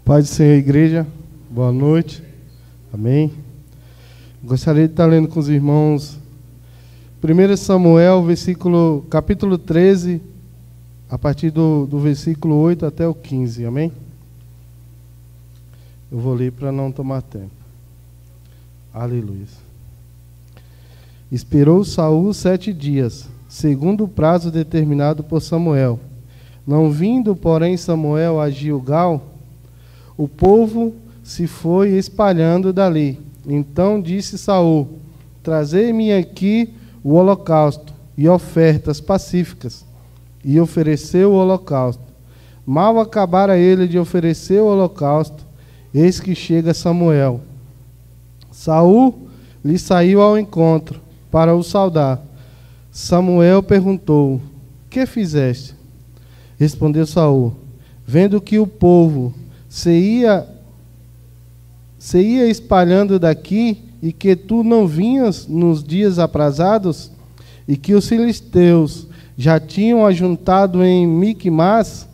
Paz do Senhor, igreja, boa noite, amém. Gostaria de estar lendo com os irmãos 1 Samuel, capítulo 13, a partir do versículo 8 até o 15, amém? Eu vou ler para não tomar tempo. Aleluia. Esperou Saul 7 dias, segundo o prazo determinado por Samuel. Não vindo, porém, Samuel a Gilgal, o povo se foi espalhando dali. Então disse Saul: trazei-me aqui o holocausto e ofertas pacíficas. E ofereceu o holocausto. Mal acabara ele de oferecer o holocausto, eis que chega Samuel. Saul lhe saiu ao encontro para o saudar. Samuel perguntou: que fizeste? Respondeu Saul: vendo que o povo se ia espalhando daqui, e que tu não vinhas nos dias aprazados, e que os filisteus já tinham ajuntado em Micmas,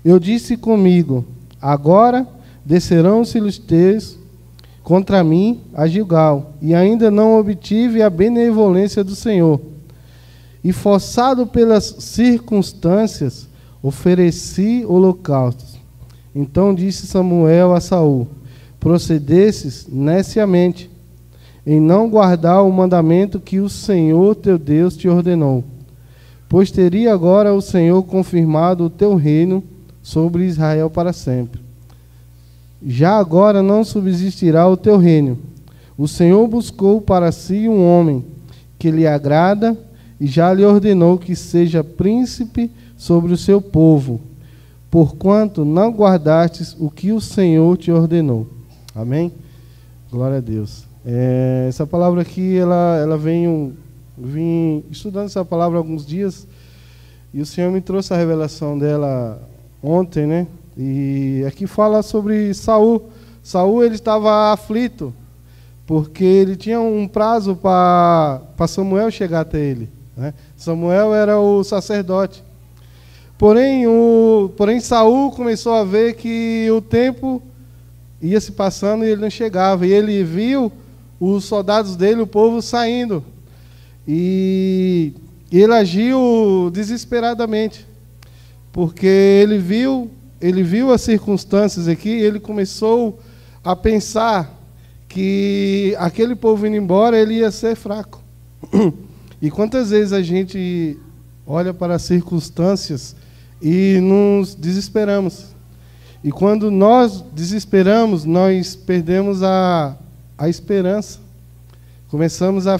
eu disse comigo: agora descerão os filisteus contra mim a Gilgal, e ainda não obtive a benevolência do Senhor. E forçado pelas circunstâncias, ofereci holocaustos. Então disse Samuel a Saul: procedesses neciamente em não guardar o mandamento que o Senhor teu Deus te ordenou. Pois teria agora o Senhor confirmado o teu reino sobre Israel para sempre. Já agora não subsistirá o teu reino. O Senhor buscou para si um homem que lhe agrada e já lhe ordenou que seja príncipe sobre o seu povo, porquanto não guardastes o que o Senhor te ordenou. Amém? Glória a Deus. Essa palavra aqui, ela vim estudando essa palavra há alguns dias, e o Senhor me trouxe a revelação dela ontem, né? E aqui fala sobre Saul. Saul, ele estava aflito, porque ele tinha um prazo para Samuel chegar até ele, né? Samuel era o sacerdote. Porém, Saul começou a ver que o tempo ia se passando e ele não chegava. E ele viu os soldados dele, o povo, saindo. E ele agiu desesperadamente, porque ele viu as circunstâncias aqui, e ele começou a pensar que aquele povo indo embora, ele ia ser fraco. E quantas vezes a gente olha para as circunstâncias e nos desesperamos? E quando nós desesperamos, nós perdemos a esperança. Começamos a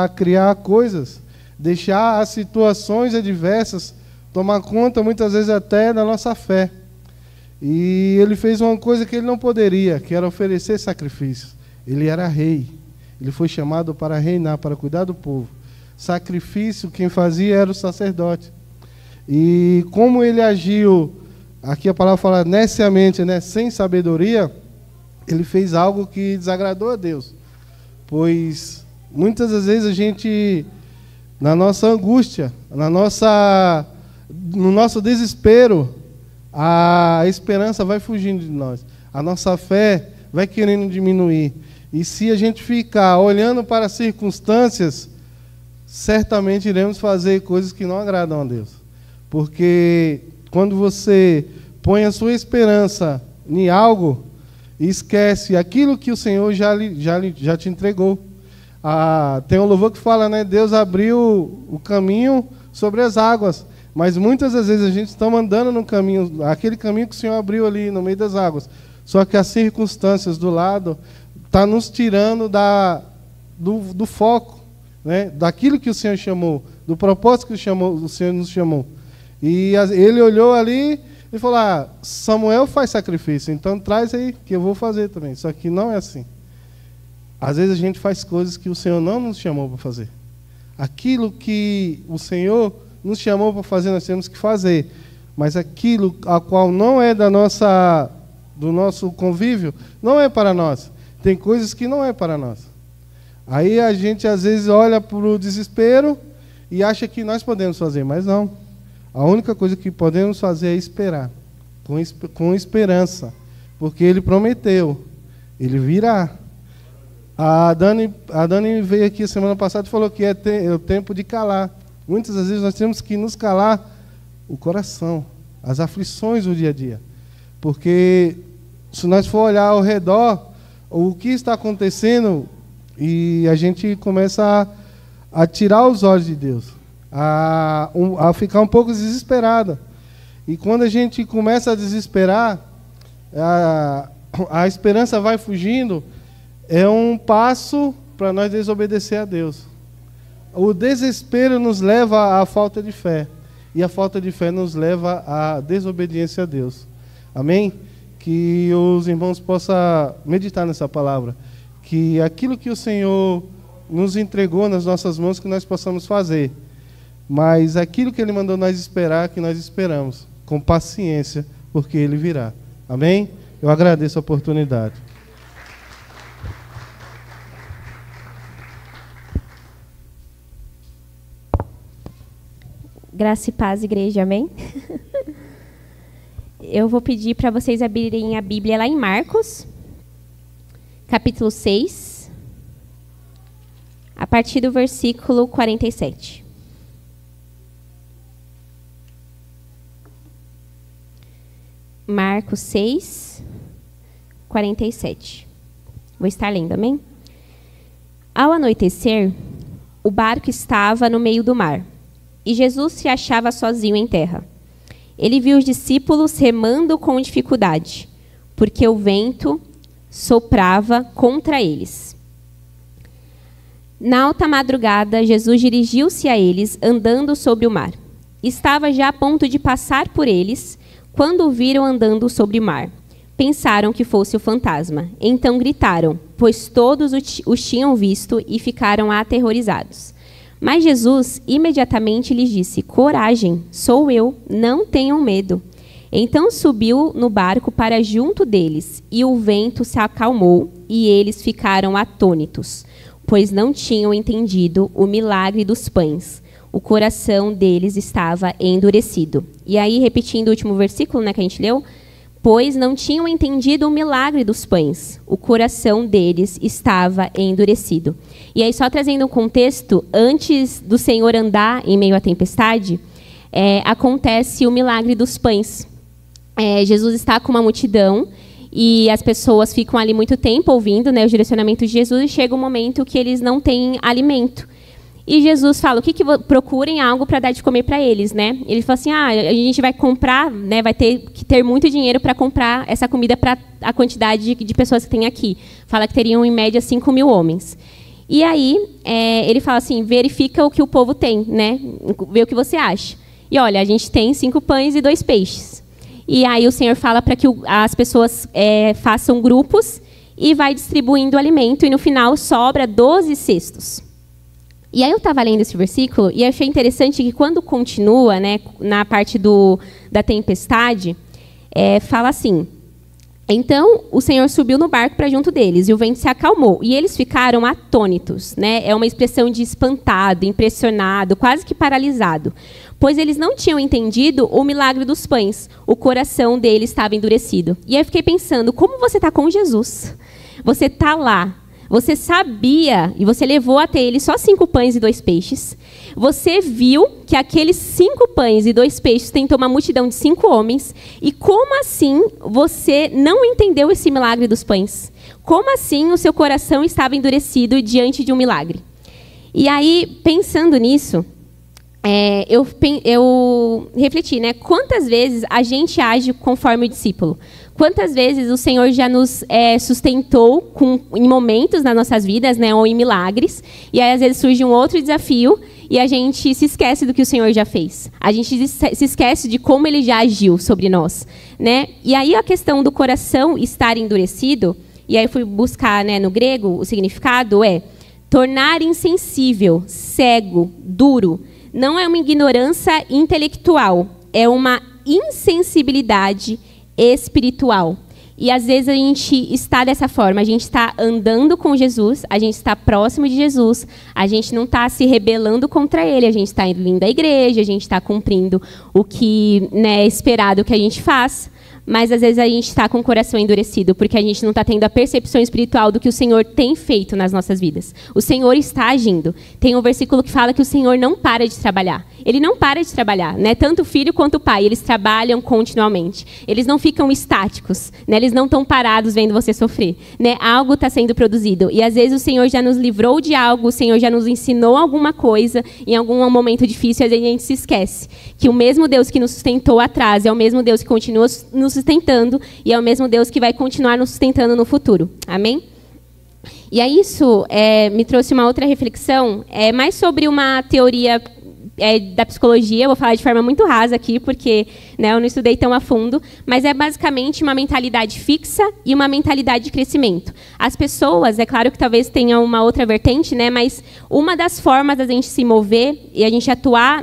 criar coisas, deixar as situações adversas tomar conta, muitas vezes até, da nossa fé. E ele fez uma coisa que ele não poderia, que era oferecer sacrifícios. Ele era rei. Ele foi chamado para reinar, para cuidar do povo. Sacrifício, quem fazia era o sacerdote. E como ele agiu, aqui a palavra fala neciamente, né, sem sabedoria, ele fez algo que desagradou a Deus. Pois muitas das vezes a gente, na nossa angústia, no nosso desespero, a esperança vai fugindo de nós. A nossa fé vai querendo diminuir. E se a gente ficar olhando para as circunstâncias, certamente iremos fazer coisas que não agradam a Deus. Porque quando você põe a sua esperança em algo e esquece aquilo que o Senhor já te entregou. Tem um louvor que fala, né? Deus abriu o caminho sobre as águas. Mas muitas das vezes a gente está andando no caminho, aquele caminho que o Senhor abriu ali no meio das águas. Só que as circunstâncias do lado estão nos tirando do foco, né? Daquilo que o Senhor chamou, do propósito que o Senhor nos chamou. E ele olhou ali e falou: Samuel faz sacrifício, então traz aí que eu vou fazer também. Só que não é assim. Às vezes a gente faz coisas que o Senhor não nos chamou para fazer. Aquilo que o Senhor nos chamou para fazer, nós temos que fazer. Mas aquilo a qual não é do nosso convívio, não é para nós. Tem coisas que não é para nós. Aí a gente às vezes olha para o desespero e acha que nós podemos fazer, mas não. A única coisa que podemos fazer é esperar, com esperança, porque Ele prometeu, Ele virá. A Dani veio aqui semana passada e falou que é o tempo de calar. Muitas das vezes nós temos que nos calar o coração, as aflições do dia a dia. Porque se nós for olhar ao redor, o que está acontecendo, e a gente começa a tirar os olhos de Deus, a ficar um pouco desesperada. E quando a gente começa a desesperar, a esperança vai fugindo, é um passo para nós desobedecer a Deus. O desespero nos leva à falta de fé, e a falta de fé nos leva à desobediência a Deus. Amém? Que os irmãos possam meditar nessa palavra, que aquilo que o Senhor nos entregou nas nossas mãos, que nós possamos fazer, mas aquilo que Ele mandou nós esperar, que nós esperamos, com paciência, porque Ele virá. Amém? Eu agradeço a oportunidade. Graça e paz, igreja, amém? Eu vou pedir para vocês abrirem a Bíblia lá em Marcos, capítulo 6, a partir do versículo 47. Marcos 6, 47. Vou estar lendo, amém? Ao anoitecer, o barco estava no meio do mar, e Jesus se achava sozinho em terra. Ele viu os discípulos remando com dificuldade, porque o vento soprava contra eles. Na alta madrugada, Jesus dirigiu-se a eles, andando sobre o mar. Estava já a ponto de passar por eles, quando o viram andando sobre o mar. Pensaram que fosse o fantasma. Então gritaram, pois todos os tinham visto e ficaram aterrorizados. Mas Jesus imediatamente lhes disse, coragem, sou eu, não tenham medo. Então subiu no barco para junto deles, e o vento se acalmou, e eles ficaram atônitos, pois não tinham entendido o milagre dos pães. O coração deles estava endurecido. E aí, repetindo o último versículo, que a gente leu, pois não tinham entendido o milagre dos pães. O coração deles estava endurecido. E aí, só trazendo um contexto, antes do Senhor andar em meio à tempestade, acontece o milagre dos pães. Jesus está com uma multidão e as pessoas ficam ali muito tempo ouvindo, o direcionamento de Jesus, e chega um momento que eles não têm alimento. E Jesus fala, procurem algo para dar de comer para eles, Ele fala assim, a gente vai comprar, vai ter que ter muito dinheiro para comprar essa comida para a quantidade de pessoas que tem aqui. Fala que teriam, em média, 5.000 homens. E aí, ele fala assim, verifica o que o povo tem, Vê o que você acha. E olha, a gente tem 5 pães e 2 peixes. E aí o Senhor fala para que as pessoas façam grupos e vai distribuindo alimento, e no final sobra 12 cestos. E aí eu estava lendo esse versículo e achei interessante que quando continua, na parte da tempestade, fala assim, então o Senhor subiu no barco para junto deles e o vento se acalmou e eles ficaram atônitos, É uma expressão de espantado, impressionado, quase que paralisado, pois eles não tinham entendido o milagre dos pães, o coração deles estava endurecido. E aí eu fiquei pensando, como você está com Jesus? Você está lá. Você sabia, e você levou até ele só 5 pães e 2 peixes. Você viu que aqueles 5 pães e 2 peixes tentou uma multidão de 5 homens. E como assim você não entendeu esse milagre dos pães? Como assim o seu coração estava endurecido diante de um milagre? E aí, pensando nisso, eu refleti, quantas vezes a gente age conforme o discípulo? Quantas vezes o Senhor já nos sustentou em momentos nas nossas vidas, ou em milagres, e aí às vezes surge um outro desafio e a gente se esquece do que o Senhor já fez. A gente se esquece de como Ele já agiu sobre nós, E aí a questão do coração estar endurecido, e aí eu fui buscar, no grego, o significado tornar insensível, cego, duro. Não é uma ignorância intelectual, é uma insensibilidade espiritual. E às vezes a gente está dessa forma, a gente está andando com Jesus, a gente está próximo de Jesus, a gente não está se rebelando contra Ele, a gente está vindo à igreja, a gente está cumprindo o que é esperado que a gente faça, mas às vezes a gente está com o coração endurecido, porque a gente não está tendo a percepção espiritual do que o Senhor tem feito nas nossas vidas. O Senhor está agindo. Tem um versículo que fala que o Senhor não para de trabalhar. Ele não para de trabalhar, né? Tanto o filho quanto o pai, eles trabalham continuamente. Eles não ficam estáticos, né? Eles não estão parados vendo você sofrer, né? Algo está sendo produzido. E às vezes o Senhor já nos livrou de algo, o Senhor já nos ensinou alguma coisa em algum momento difícil, e às vezes a gente se esquece que o mesmo Deus que nos sustentou atrás é o mesmo Deus que continua nos sustentando e é o mesmo Deus que vai continuar nos sustentando no futuro. Amém? E aí isso me trouxe uma outra reflexão, mais sobre uma teoria da psicologia. Eu vou falar de forma muito rasa aqui, porque, né, eu não estudei tão a fundo, mas é basicamente uma mentalidade fixa e uma mentalidade de crescimento. As pessoas, é claro que talvez tenham uma outra vertente, né, mas uma das formas da gente se mover e a gente atuar,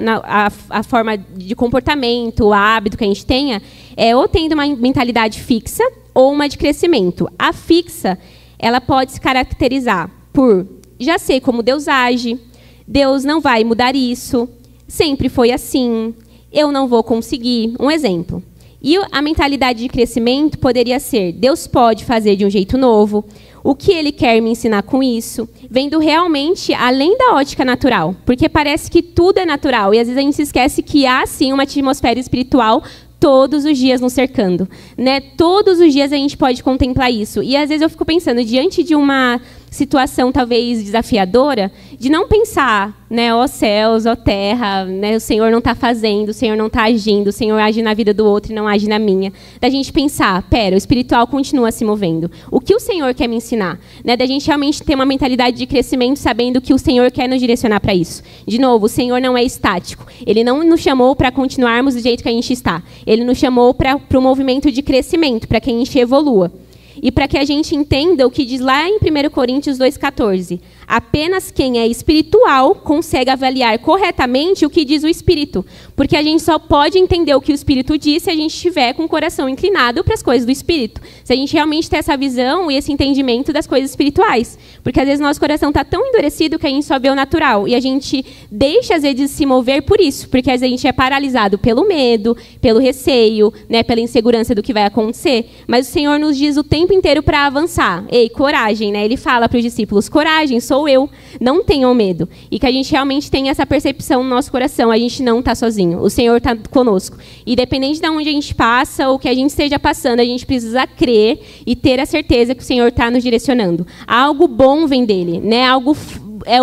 a forma de comportamento, o hábito que a gente tenha, é ou tendo uma mentalidade fixa ou uma de crescimento. A fixa, ela pode se caracterizar por já sei como Deus age, Deus não vai mudar isso, sempre foi assim, eu não vou conseguir. Um exemplo. E a mentalidade de crescimento poderia ser: Deus pode fazer de um jeito novo, o que Ele quer me ensinar com isso, vendo realmente além da ótica natural, porque parece que tudo é natural, e às vezes a gente se esquece que há sim uma atmosfera espiritual todos os dias nos cercando, né? Todos os dias a gente pode contemplar isso. E às vezes eu fico pensando, diante de uma situação talvez desafiadora, de não pensar, né, ó céus, ó terra, né, o Senhor não está fazendo, o Senhor não está agindo, o Senhor age na vida do outro e não age na minha. Da gente pensar, pera, o espiritual continua se movendo. O que o Senhor quer me ensinar? Né, da gente realmente ter uma mentalidade de crescimento, sabendo que o Senhor quer nos direcionar para isso. De novo, o Senhor não é estático. Ele não nos chamou para continuarmos do jeito que a gente está. Ele nos chamou para o movimento de crescimento, para que a gente evolua. E para que a gente entenda o que diz lá em 1 Coríntios 2,14. Apenas quem é espiritual consegue avaliar corretamente o que diz o Espírito. Porque a gente só pode entender o que o Espírito diz se a gente estiver com o coração inclinado para as coisas do Espírito. Se a gente realmente ter essa visão e esse entendimento das coisas espirituais. Porque às vezes nosso coração está tão endurecido que a gente só vê o natural. E a gente deixa, às vezes, de se mover por isso. Porque às vezes a gente é paralisado pelo medo, pelo receio, né, pela insegurança do que vai acontecer. Mas o Senhor nos diz o tempo inteiro para avançar. Ei, coragem, né? Ele fala para os discípulos, coragem, sou eu, não tenham medo. E que a gente realmente tenha essa percepção no nosso coração, a gente não está sozinho, o Senhor está conosco. E dependente de onde a gente passa, ou que a gente esteja passando, a gente precisa crer e ter a certeza que o Senhor está nos direcionando. Algo bom vem dele, né?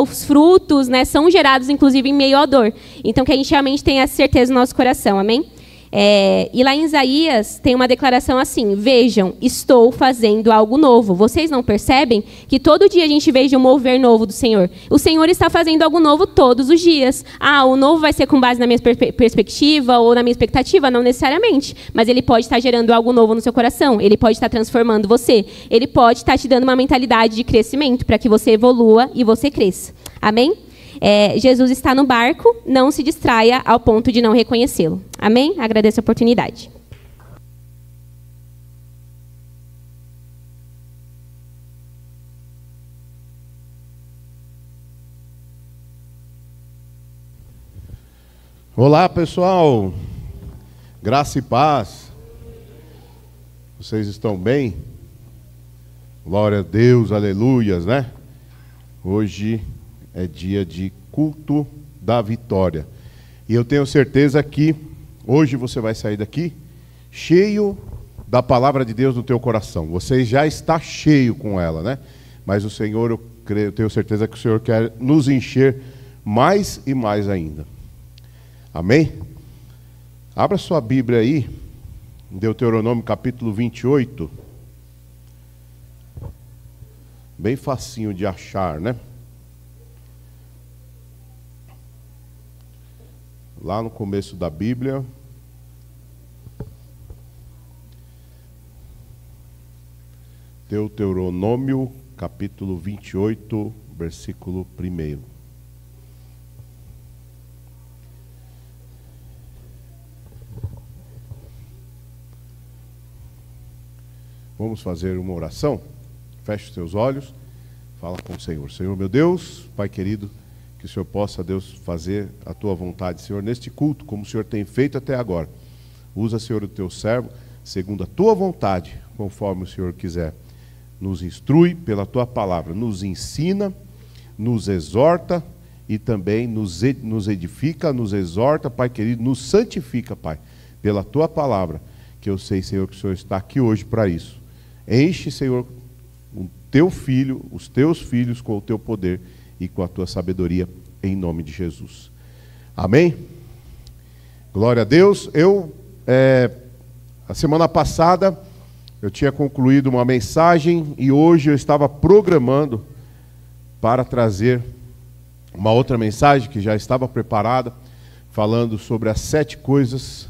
Os frutos, né, são gerados, inclusive, em meio à dor. Então, que a gente realmente tenha essa certeza no nosso coração, amém? E lá em Isaías tem uma declaração assim: vejam, estou fazendo algo novo. Vocês não percebem que todo dia a gente veja um mover novo do Senhor? O Senhor está fazendo algo novo todos os dias. O novo vai ser com base na minha perspectiva ou na minha expectativa? Não necessariamente. Mas Ele pode estar gerando algo novo no seu coração. Ele pode estar transformando você. Ele pode estar te dando uma mentalidade de crescimento para que você evolua e você cresça. Amém? Jesus está no barco, não se distraia ao ponto de não reconhecê-lo. Amém? Agradeço a oportunidade. Olá, pessoal. Graça e paz. Vocês estão bem? Glória a Deus, aleluias, né? Hoje é dia de culto da vitória. E eu tenho certeza que hoje você vai sair daqui cheio da palavra de Deus no teu coração. Você já está cheio com ela, né? Mas o Senhor, eu tenho certeza que o Senhor quer nos encher mais e mais ainda. Amém? Abra sua Bíblia aí, em Deuteronômio capítulo 28. Bem facinho de achar, né? Lá no começo da Bíblia, Deuteronômio, capítulo 28, versículo 1. Vamos fazer uma oração? Feche os teus olhos, fala com o Senhor. Senhor meu Deus, Pai querido, que o Senhor possa, Deus, fazer a Tua vontade, Senhor, neste culto, como o Senhor tem feito até agora. Usa, Senhor, o Teu servo segundo a tua vontade, conforme o Senhor quiser. Nos instrui pela tua palavra, nos ensina, nos exorta e também nos edifica, nos exorta, Pai querido, nos santifica, Pai, pela tua palavra, que eu sei, Senhor, que o Senhor está aqui hoje para isso. Enche, Senhor, o teu filho, os teus filhos com o teu poder e com a tua sabedoria, em nome de Jesus. Amém? Glória a Deus. A semana passada, eu tinha concluído uma mensagem e hoje eu estava programando para trazer uma outra mensagem que já estava preparada, falando sobre as 7 coisas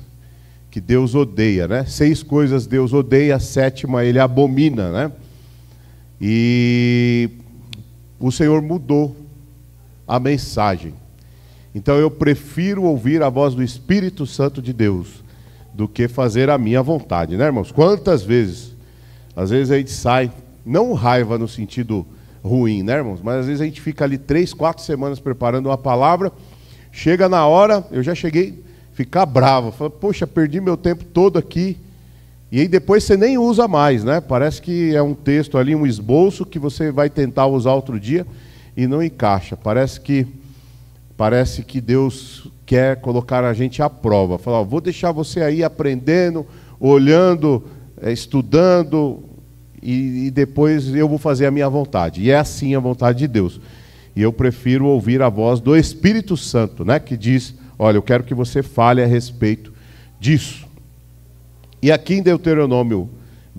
que Deus odeia, né? 6 coisas Deus odeia, a 7ª Ele abomina, né? E o Senhor mudou a mensagem. Então eu prefiro ouvir a voz do Espírito Santo de Deus do que fazer a minha vontade, né, irmãos? Quantas vezes, às vezes a gente sai, não raiva no sentido ruim, né, irmãos? Mas às vezes a gente fica ali 3, 4 semanas preparando uma palavra, chega na hora, eu já cheguei a ficar bravo, falo, poxa, perdi meu tempo todo aqui, e aí depois você nem usa mais, né? Parece que é um texto ali, um esboço que você vai tentar usar outro dia e não encaixa. Parece que Deus quer colocar a gente à prova, falar, vou deixar você aí aprendendo, olhando, estudando, e depois eu vou fazer a minha vontade. E é assim a vontade de Deus. E eu prefiro ouvir a voz do Espírito Santo, né, que diz, olha, eu quero que você fale a respeito disso. E aqui em Deuteronômio,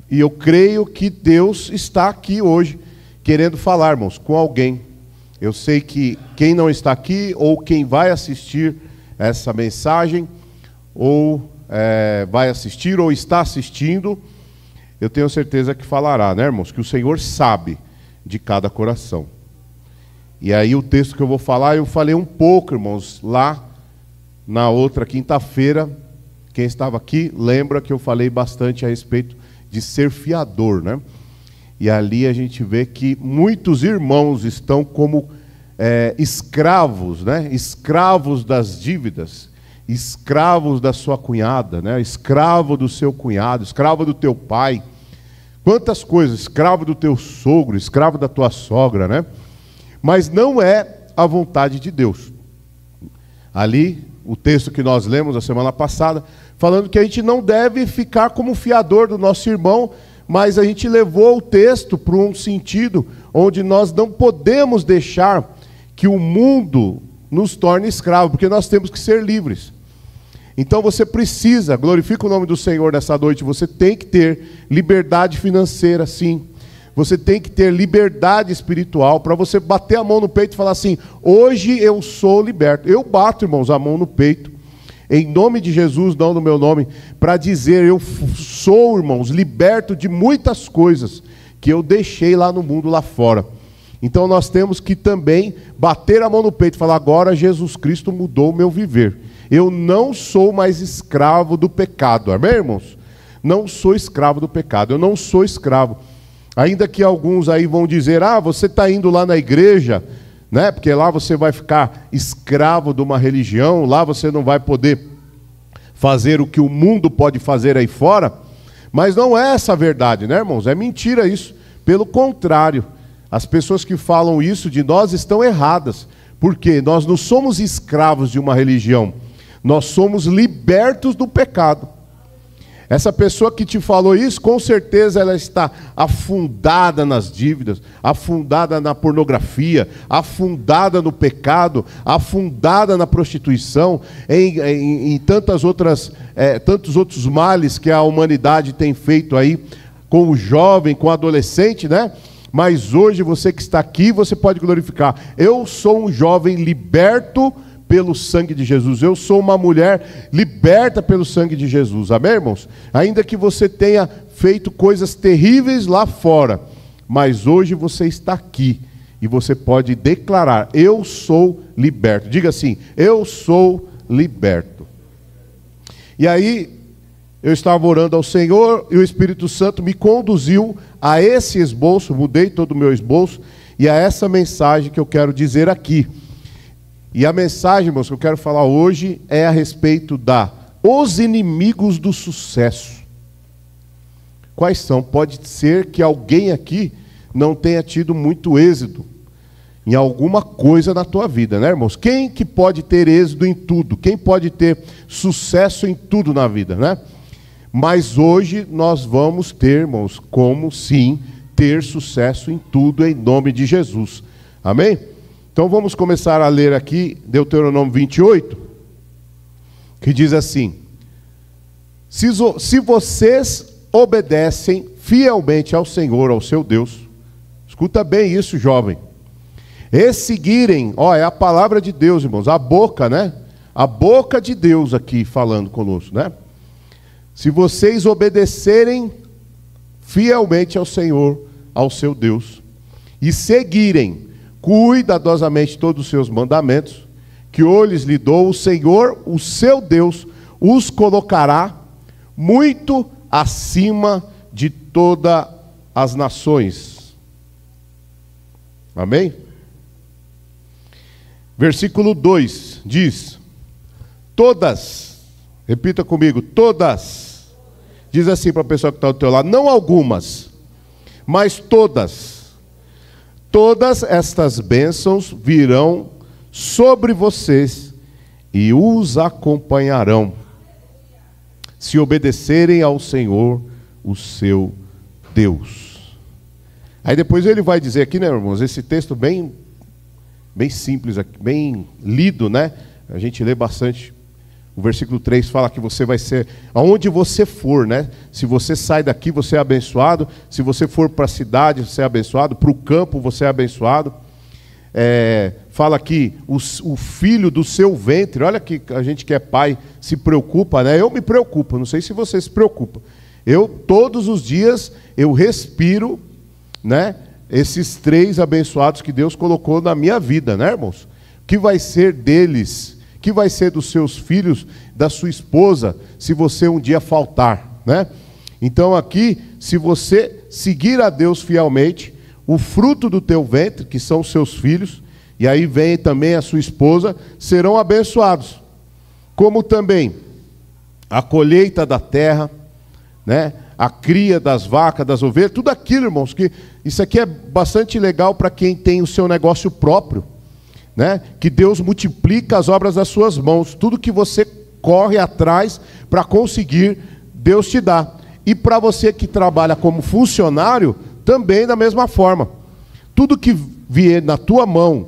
e eu creio que Deus está aqui hoje, querendo falar, irmãos, com alguém. Eu sei que quem não está aqui, ou quem vai assistir essa mensagem, ou vai assistir, ou está assistindo, eu tenho certeza que falará, né, irmãos? Que o Senhor sabe de cada coração. E aí o texto que eu vou falar, eu falei um pouco, irmãos, lá na outra quinta-feira. Quem estava aqui lembra que eu falei bastante a respeito de ser fiador, né? E ali a gente vê que muitos irmãos estão como escravos, né? Escravos das dívidas, escravos da sua cunhada, né? Escravo do seu cunhado, escravo do teu pai. Quantas coisas, escravo do teu sogro, escravo da tua sogra, né? Mas não é a vontade de Deus. Ali, o texto que nós lemos a semana passada, falando que a gente não deve ficar como fiador do nosso irmão, mas a gente levou o texto para um sentido onde nós não podemos deixar que o mundo nos torne escravo, porque nós temos que ser livres. Então você precisa, glorifica o nome do Senhor nessa noite, você tem que ter liberdade financeira, sim. Você tem que ter liberdade espiritual para você bater a mão no peito e falar assim, hoje eu sou liberto. Eu bato, irmãos, a mão no peito, em nome de Jesus, não no meu nome, para dizer, eu sou, irmãos, liberto de muitas coisas que eu deixei lá no mundo, lá fora. Então nós temos que também bater a mão no peito e falar, agora Jesus Cristo mudou o meu viver. Eu não sou mais escravo do pecado, amém, irmãos? Não sou escravo do pecado, eu não sou escravo. Ainda que alguns aí vão dizer, você está indo lá na igreja, né? Porque lá você vai ficar escravo de uma religião, lá você não vai poder fazer o que o mundo pode fazer aí fora. Mas não é essa a verdade, né, irmãos? É mentira isso. Pelo contrário, as pessoas que falam isso de nós estão erradas. Porque nós não somos escravos de uma religião, nós somos libertos do pecado. Essa pessoa que te falou isso, com certeza ela está afundada nas dívidas, afundada na pornografia, afundada no pecado, afundada na prostituição, em tantos outros males que a humanidade tem feito aí com o jovem, com o adolescente, né? Mas hoje você que está aqui, você pode glorificar. Eu sou um jovem liberto pelo sangue de Jesus. Eu sou uma mulher liberta pelo sangue de Jesus. Amém, irmãos? Ainda que você tenha feito coisas terríveis lá fora, mas hoje você está aqui e você pode declarar, eu sou liberto. Diga assim, eu sou liberto. E aí, eu estava orando ao Senhor e o Espírito Santo me conduziu a esse esboço, mudei todo o meu esboço, e a essa mensagem que eu quero dizer aqui. E a mensagem, irmãos, que eu quero falar hoje é a respeito os inimigos do sucesso. Quais são? Pode ser que alguém aqui não tenha tido muito êxito em alguma coisa na tua vida, né, irmãos? Quem que pode ter êxito em tudo? Quem pode ter sucesso em tudo na vida, né? Mas hoje nós vamos ter, irmãos, como sim ter sucesso em tudo em nome de Jesus. Amém? Então vamos começar a ler aqui Deuteronômio 28, que diz assim: se vocês obedecem fielmente ao Senhor, ao seu Deus, escuta bem isso, jovem, e seguirem, ó, é a palavra de Deus, irmãos, a boca, né? A boca de Deus aqui falando conosco, né? Se vocês obedecerem fielmente ao Senhor, ao seu Deus, e seguirem cuidadosamente todos os seus mandamentos, que hoje lhes dou, o Senhor, o seu Deus, os colocará muito acima de todas as nações. Amém? Versículo 2 diz: todas, repita comigo, todas. Diz assim para a pessoa que está do teu lado: não algumas, mas todas. Todas estas bênçãos virão sobre vocês e os acompanharão, se obedecerem ao Senhor, o seu Deus. Aí depois ele vai dizer aqui, né, irmãos, esse texto bem simples, bem lido, né? A gente lê bastante. O versículo 3 fala que você vai ser, aonde você for, né? Se você sai daqui, você é abençoado. Se você for para a cidade, você é abençoado. Para o campo, você é abençoado. Fala que o filho do seu ventre, olha que a gente que é pai se preocupa, né? Eu me preocupo, não sei se você se preocupa. Eu, todos os dias, eu respiro, né? Esses 3 abençoados que Deus colocou na minha vida, né, irmãos? O que vai ser deles? O que vai ser dos seus filhos, da sua esposa, se você um dia faltar, né? Então aqui, se você seguir a Deus fielmente, o fruto do teu ventre, que são os seus filhos, e aí vem também a sua esposa, serão abençoados. Como também a colheita da terra, né? A cria das vacas, das ovelhas, tudo aquilo, irmãos, que isso aqui é bastante legal para quem tem o seu negócio próprio, né? Que Deus multiplica as obras das suas mãos. Tudo que você corre atrás para conseguir, Deus te dá. E para você que trabalha como funcionário, também da mesma forma. Tudo que vier na tua mão,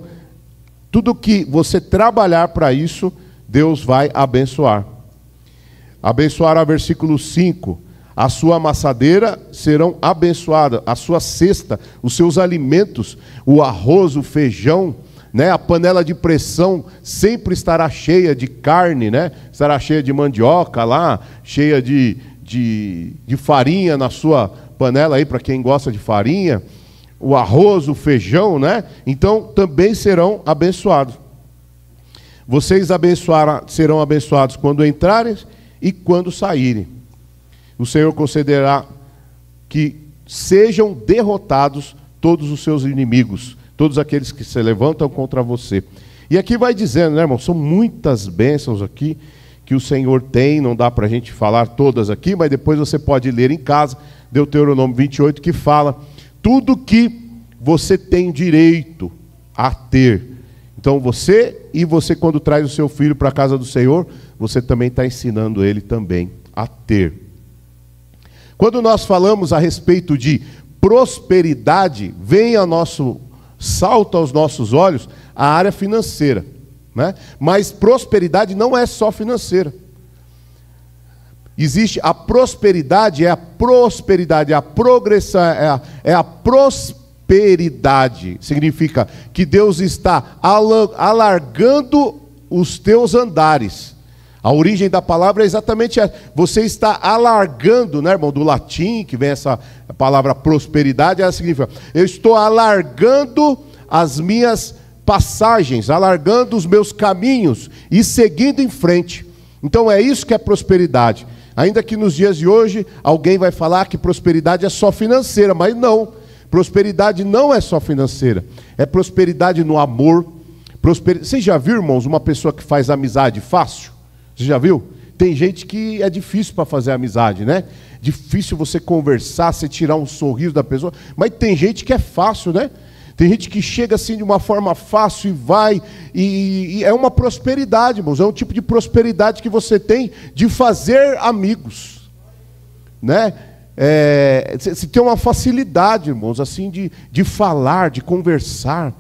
tudo que você trabalhar para isso, Deus vai abençoar. Abençoará, versículo 5. A sua amassadeira serão abençoadas, a sua cesta, os seus alimentos, o arroz, o feijão, né? A panela de pressão sempre estará cheia de carne, né? Estará cheia de mandioca lá, cheia de farinha na sua panela aí, para quem gosta de farinha. O arroz, o feijão, né? Então também serão abençoados. Vocês serão abençoados quando entrarem e quando saírem. O Senhor concederá que sejam derrotados todos os seus inimigos, todos aqueles que se levantam contra você. E aqui vai dizendo, né, irmão, são muitas bênçãos aqui que o Senhor tem, não dá para a gente falar todas aqui, mas depois você pode ler em casa, Deuteronômio 28, que fala tudo que você tem direito a ter. Então você quando traz o seu filho para a casa do Senhor, você também está ensinando ele também a ter. Quando nós falamos a respeito de prosperidade, salta aos nossos olhos a área financeira, né? Mas prosperidade não é só financeira. Existe a prosperidade, a progressão, é a prosperidade. Significa que Deus está alargando os teus andares. A origem da palavra é exatamente essa. Você está alargando, né, irmão? Do latim, que vem essa palavra prosperidade, ela significa: eu estou alargando as minhas passagens, alargando os meus caminhos e seguindo em frente. Então é isso que é prosperidade. Ainda que nos dias de hoje alguém vai falar que prosperidade é só financeira, mas não. Prosperidade não é só financeira. É prosperidade no amor. Você já viu, irmãos, uma pessoa que faz amizade fácil? Você já viu? Tem gente que é difícil para fazer amizade, né? difícil você conversar, você tirar um sorriso da pessoa, mas tem gente que é fácil, né? Tem gente que chega assim de uma forma fácil e vai, e é uma prosperidade, irmãos, é um tipo de prosperidade que você tem de fazer amigos, né? Você tem uma facilidade, irmãos, assim, de falar, de conversar,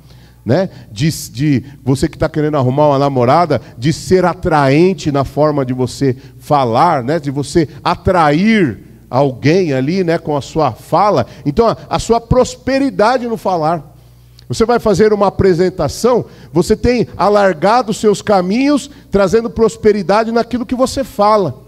né? De você que está querendo arrumar uma namorada, de ser atraente na forma de você falar, né? De você atrair alguém ali, né? Com a sua fala. Então, a sua prosperidade no falar. Você vai fazer uma apresentação, você tem alargado os seus caminhos, trazendo prosperidade naquilo que você fala.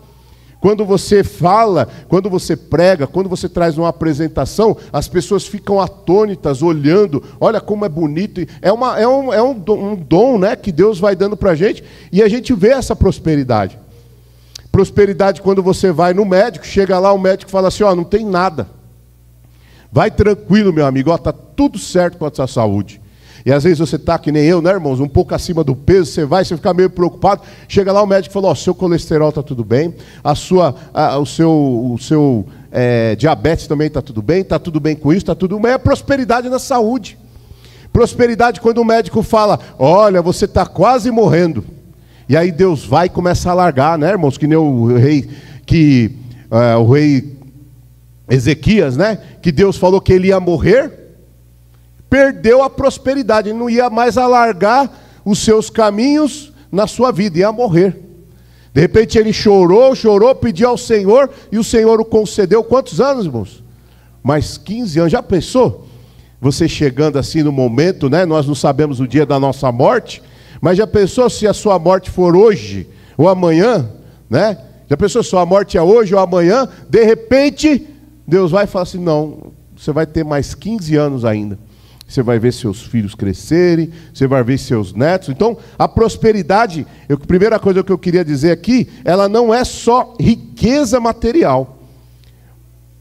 Quando você fala, quando você prega, quando você traz uma apresentação, as pessoas ficam atônitas, olhando, olha como é bonito. É um dom, né, que Deus vai dando para a gente, e a gente vê essa prosperidade. Prosperidade quando você vai no médico, chega lá, o médico fala assim, ó, não tem nada. Vai tranquilo, meu amigo, ó, tá tudo certo com a sua saúde. E às vezes você está que nem eu, né, irmãos, um pouco acima do peso, você fica meio preocupado, chega lá o médico fala, ó, seu colesterol está tudo bem, o seu diabetes também está tudo bem com isso, está tudo bem, é prosperidade na saúde. Prosperidade quando o médico fala, olha, você está quase morrendo. E aí Deus vai e começa a largar, né, irmãos, que nem o rei Ezequias, né, que Deus falou que ele ia morrer, perdeu a prosperidade, ele não ia mais alargar os seus caminhos na sua vida, ia morrer. De repente ele chorou, pediu ao Senhor, e o Senhor o concedeu. Quantos anos, irmãos? Mais 15 anos, já pensou? Você chegando assim no momento, né? Nós não sabemos o dia da nossa morte, mas já pensou se a sua morte for hoje ou amanhã, né? Já pensou se a sua morte é hoje ou amanhã? De repente, Deus vai falar assim, não, você vai ter mais 15 anos ainda. Você vai ver seus filhos crescerem, você vai ver seus netos. Então, a prosperidade, a primeira coisa que eu queria dizer aqui, ela não é só riqueza material.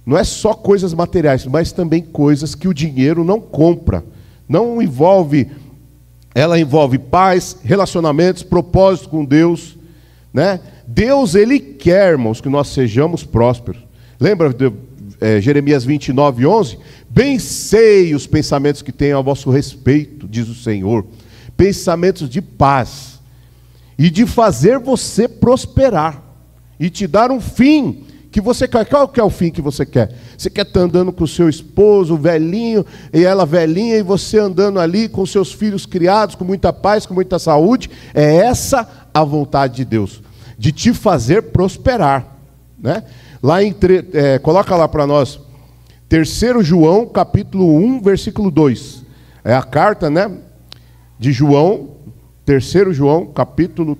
Não é só coisas materiais, mas também coisas que o dinheiro não compra. Não envolve, ela envolve paz, relacionamentos, propósito com Deus, né? Deus, Ele quer, irmãos, que nós sejamos prósperos. Lembra de Jeremias 29, 11? Bem sei os pensamentos que tenho a vosso respeito, diz o Senhor, pensamentos de paz, e de fazer você prosperar, e te dar um fim que você quer. Qual que é o fim que você quer? Você quer estar andando com o seu esposo, velhinho, e ela velhinha, e você andando ali com seus filhos criados, com muita paz, com muita saúde? É essa a vontade de Deus, de te fazer prosperar, né? Lá coloca lá para nós, 3 João, capítulo 1, versículo 2. É a carta, né, de João, 3 João, capítulo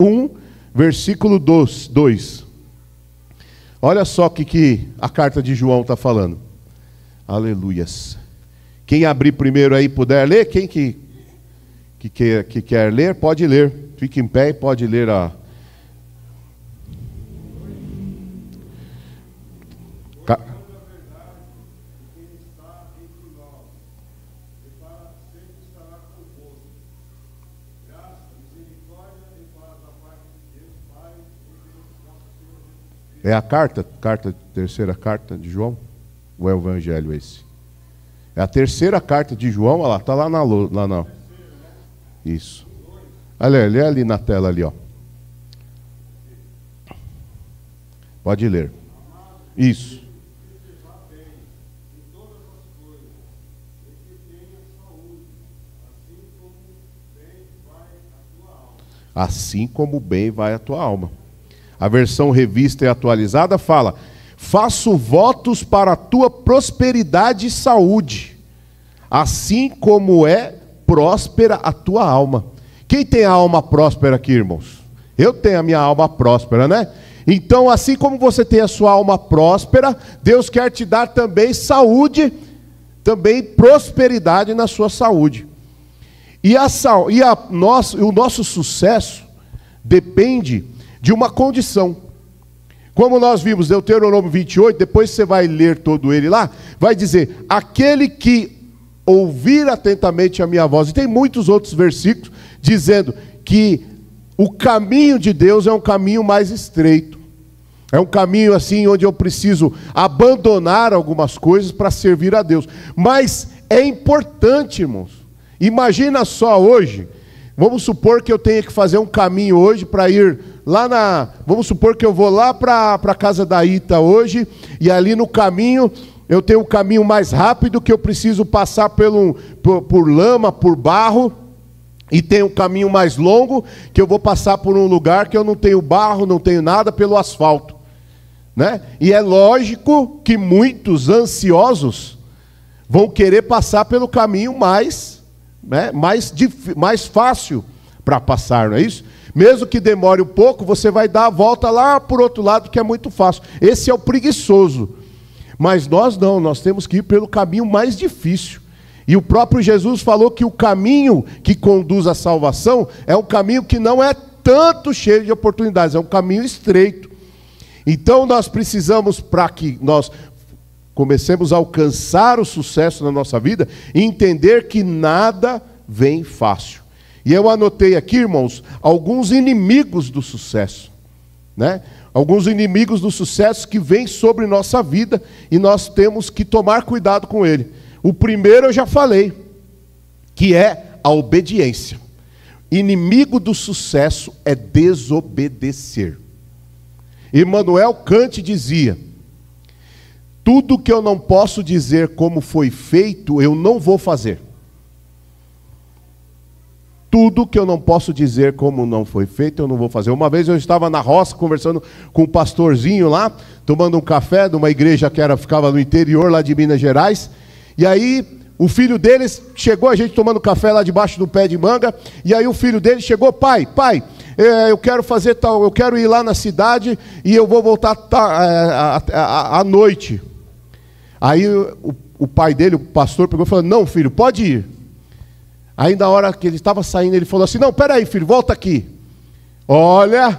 1, versículo 2. Olha só o que a carta de João está falando. Aleluias. Quem abrir primeiro aí puder ler, quem que quer ler, pode ler. Fique em pé e pode ler a... É a terceira carta de João? Ou é o evangelho esse? É a terceira carta de João, olha lá, está lá na... Isso. Olha, lê ali na tela ali, ó. Pode ler. Isso. Assim como bem vai a tua alma. A versão revista e atualizada fala: faço votos para a tua prosperidade e saúde, assim como é próspera a tua alma. Quem tem a alma próspera aqui, irmãos? Eu tenho a minha alma próspera, né? Então, assim como você tem a sua alma próspera, Deus quer te dar também saúde, também prosperidade na sua saúde. O nosso sucesso depende de uma condição. Como nós vimos, Deuteronômio 28, depois você vai ler todo ele lá, vai dizer: aquele que ouvir atentamente a minha voz. E tem muitos outros versículos dizendo que o caminho de Deus é um caminho mais estreito. É um caminho assim onde eu preciso abandonar algumas coisas para servir a Deus. Mas é importante, irmãos. Imagina só hoje, vamos supor que eu tenha que fazer um caminho hoje para ir lá na... Vamos supor que eu vou lá para a casa da Ita hoje, e ali no caminho eu tenho um caminho mais rápido que eu preciso passar por lama, por barro, e tem um caminho mais longo que eu vou passar por um lugar que eu não tenho barro, não tenho nada, pelo asfalto, né? E é lógico que muitos ansiosos vão querer passar pelo caminho mais, né, mais fácil para passar, não é isso? Mesmo que demore um pouco, você vai dar a volta lá por outro lado, que é muito fácil. Esse é o preguiçoso. Mas nós não, nós temos que ir pelo caminho mais difícil. E o próprio Jesus falou que o caminho que conduz à salvação é um caminho que não é tanto cheio de oportunidades, é um caminho estreito. Então nós precisamos, para que nós comecemos a alcançar o sucesso na nossa vida, entender que nada vem fácil. E eu anotei aqui, irmãos, alguns inimigos do sucesso, né? Alguns inimigos do sucesso que vêm sobre nossa vida e nós temos que tomar cuidado com ele. O primeiro eu já falei, que é a obediência. Inimigo do sucesso é desobedecer. Immanuel Kant dizia: tudo que eu não posso dizer como foi feito, eu não vou fazer. Tudo que eu não posso dizer como não foi feito, eu não vou fazer. Uma vez eu estava na roça conversando com um pastorzinho lá, tomando um café de uma igreja que ficava no interior lá de Minas Gerais. E aí o filho deles chegou, a gente tomando café lá debaixo do pé de manga. E aí o filho dele chegou: pai, eu quero fazer tal, eu quero ir lá na cidade e eu vou voltar à noite. Aí o pai dele, o pastor, pegou e falou: não, filho, pode ir. Aí na hora que ele estava saindo, ele falou assim: não, peraí, filho, volta aqui. Olha,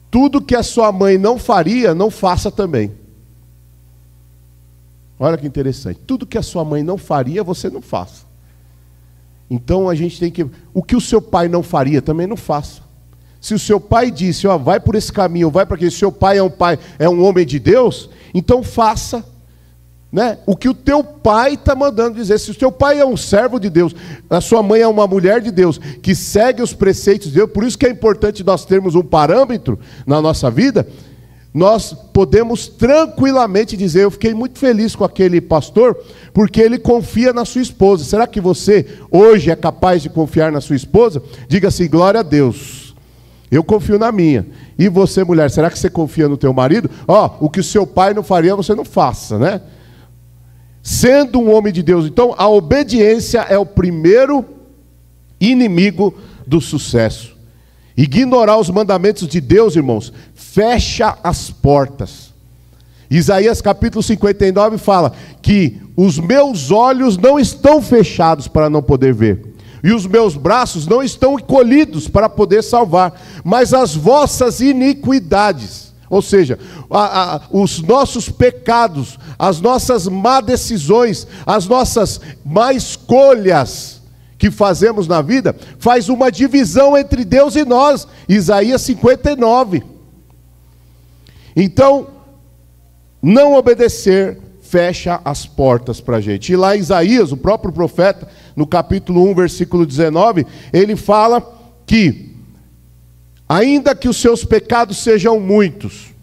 tudo que a sua mãe não faria, não faça também. Olha que interessante. Tudo que a sua mãe não faria, você não faça. Então a gente tem que... O que o seu pai não faria, também não faça. Se o seu pai disse: ó, vai por esse caminho, vai para aquele, seu pai, é um homem de Deus, então faça, né, o que o teu pai está mandando dizer. Se o teu pai é um servo de Deus, a sua mãe é uma mulher de Deus, que segue os preceitos de Deus, por isso que é importante nós termos um parâmetro na nossa vida. Nós podemos tranquilamente dizer: eu fiquei muito feliz com aquele pastor, porque ele confia na sua esposa. Será que você hoje é capaz de confiar na sua esposa? Diga assim: glória a Deus, eu confio na minha. E você, mulher, será que você confia no teu marido? O que o seu pai não faria, você não faça, né? Sendo um homem de Deus. Então a obediência é o primeiro inimigo do sucesso. Ignorar os mandamentos de Deus, irmãos, fecha as portas. Isaías capítulo 59 fala que os meus olhos não estão fechados para não poder ver, e os meus braços não estão encolhidos para poder salvar, mas as vossas iniquidades, ou seja, os nossos pecados, as nossas má decisões, as nossas má escolhas que fazemos na vida, faz uma divisão entre Deus e nós. Isaías 59. Então, não obedecer fecha as portas para a gente. E lá em Isaías, o próprio profeta, no capítulo 1, versículo 19, ele fala que ainda que os seus pecados sejam muitos,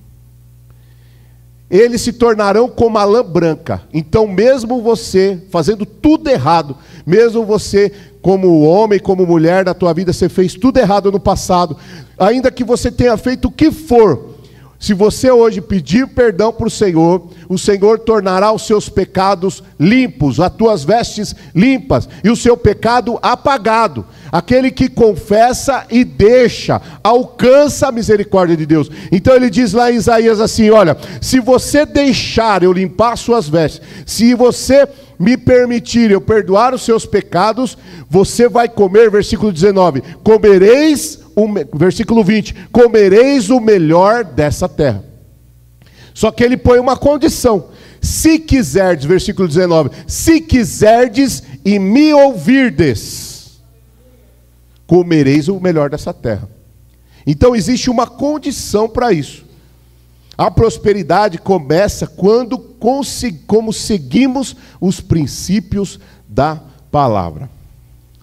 eles se tornarão como a lã branca. Então mesmo você fazendo tudo errado, mesmo você como homem, como mulher da tua vida, você fez tudo errado no passado, ainda que você tenha feito o que for, se você hoje pedir perdão para o Senhor tornará os seus pecados limpos, as tuas vestes limpas, e o seu pecado apagado. Aquele que confessa e deixa, alcança a misericórdia de Deus. Então ele diz lá em Isaías assim: olha, se você deixar eu limpar suas vestes, se você me permitir eu perdoar os seus pecados, você vai comer, versículo 19, versículo 20, comereis o melhor dessa terra. Só que ele põe uma condição: se quiserdes, versículo 19, se quiserdes e me ouvirdes, comereis o melhor dessa terra. Então existe uma condição para isso. A prosperidade começa quando como seguimos os princípios da palavra.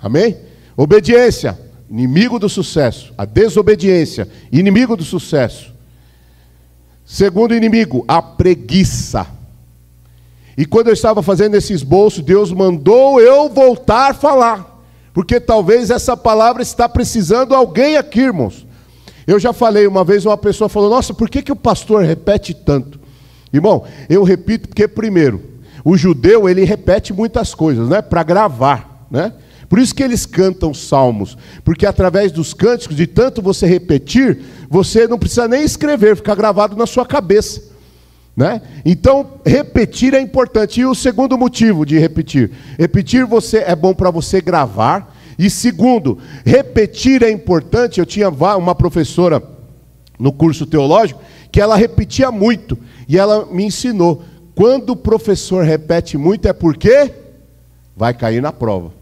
Amém? Obediência, inimigo do sucesso. A desobediência, inimigo do sucesso. Segundo inimigo, a preguiça. E quando eu estava fazendo esse esboço, Deus mandou eu voltar a falar, porque talvez essa palavra está precisando de alguém aqui, irmãos. Eu já falei uma vez, uma pessoa falou: nossa, por que o pastor repete tanto? Irmão, eu repito porque, primeiro, o judeu, ele repete muitas coisas, né? Para gravar, né? Por isso que eles cantam salmos, porque através dos cânticos, de tanto você repetir, você não precisa nem escrever, fica gravado na sua cabeça, né? Então, repetir é importante. E o segundo motivo de repetir é bom para você gravar. E segundo, repetir é importante. Eu tinha uma professora no curso teológico que ela repetia muito, e ela me ensinou: quando o professor repete muito é porque vai cair na prova.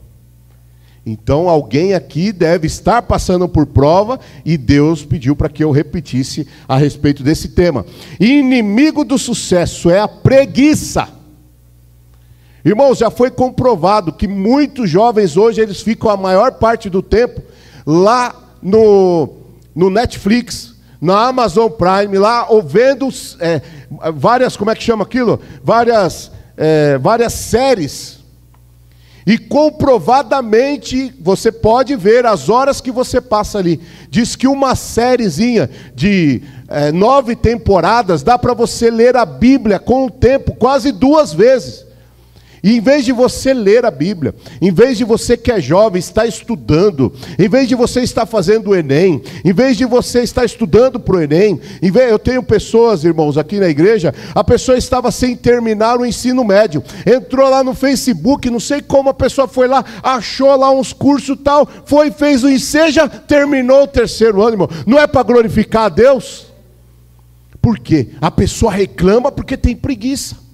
Então alguém aqui deve estar passando por prova, e Deus pediu para que eu repetisse a respeito desse tema. Inimigo do sucesso é a preguiça. Irmãos, já foi comprovado que muitos jovens hoje, eles ficam a maior parte do tempo lá no Netflix, na Amazon Prime, lá vendo várias, como é que chama aquilo? Várias séries. E comprovadamente, você pode ver as horas que você passa ali. Diz que uma sériezinha de 9 temporadas, dá para você ler a Bíblia com o tempo quase 2 vezes. E em vez de você ler a Bíblia, em vez de você que é jovem estar estudando, em vez de você estar fazendo o Enem, em vez de você estar estudando para o Enem, eu tenho pessoas, irmãos, aqui na igreja, a pessoa estava sem terminar o ensino médio, entrou lá no Facebook, não sei como a pessoa foi lá, achou lá uns cursos e tal, fez o Enseja, terminou o 3º ano, irmão. Não é para glorificar a Deus? Por quê? A pessoa reclama porque tem preguiça.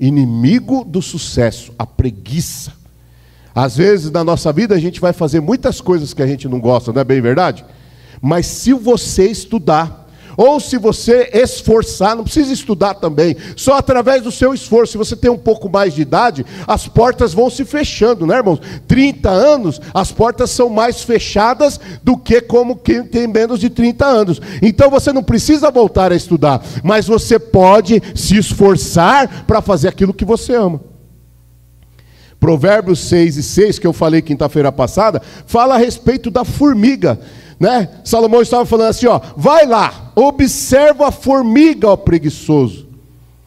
Inimigo do sucesso, a preguiça. Às vezes na nossa vida a gente vai fazer muitas coisas que a gente não gosta, não é bem verdade? Mas se você estudar, ou se você esforçar, não precisa estudar também, só através do seu esforço. Se você tem um pouco mais de idade, as portas vão se fechando, né, irmãos? 30 anos, as portas são mais fechadas do que como quem tem menos de 30 anos. Então você não precisa voltar a estudar, mas você pode se esforçar para fazer aquilo que você ama. Provérbios 6:6, que eu falei quinta-feira passada, fala a respeito da formiga, né? Salomão estava falando assim, ó: vai lá, observa a formiga, ó preguiçoso.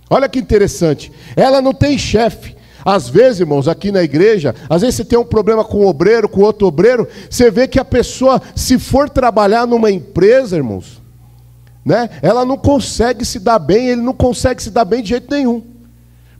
Olha que interessante, ela não tem chefe. Às vezes, irmãos, aqui na igreja, às vezes você tem um problema com um obreiro, com outro obreiro, você vê que a pessoa, se for trabalhar numa empresa, irmãos, né, ela não consegue se dar bem, ele não consegue se dar bem de jeito nenhum.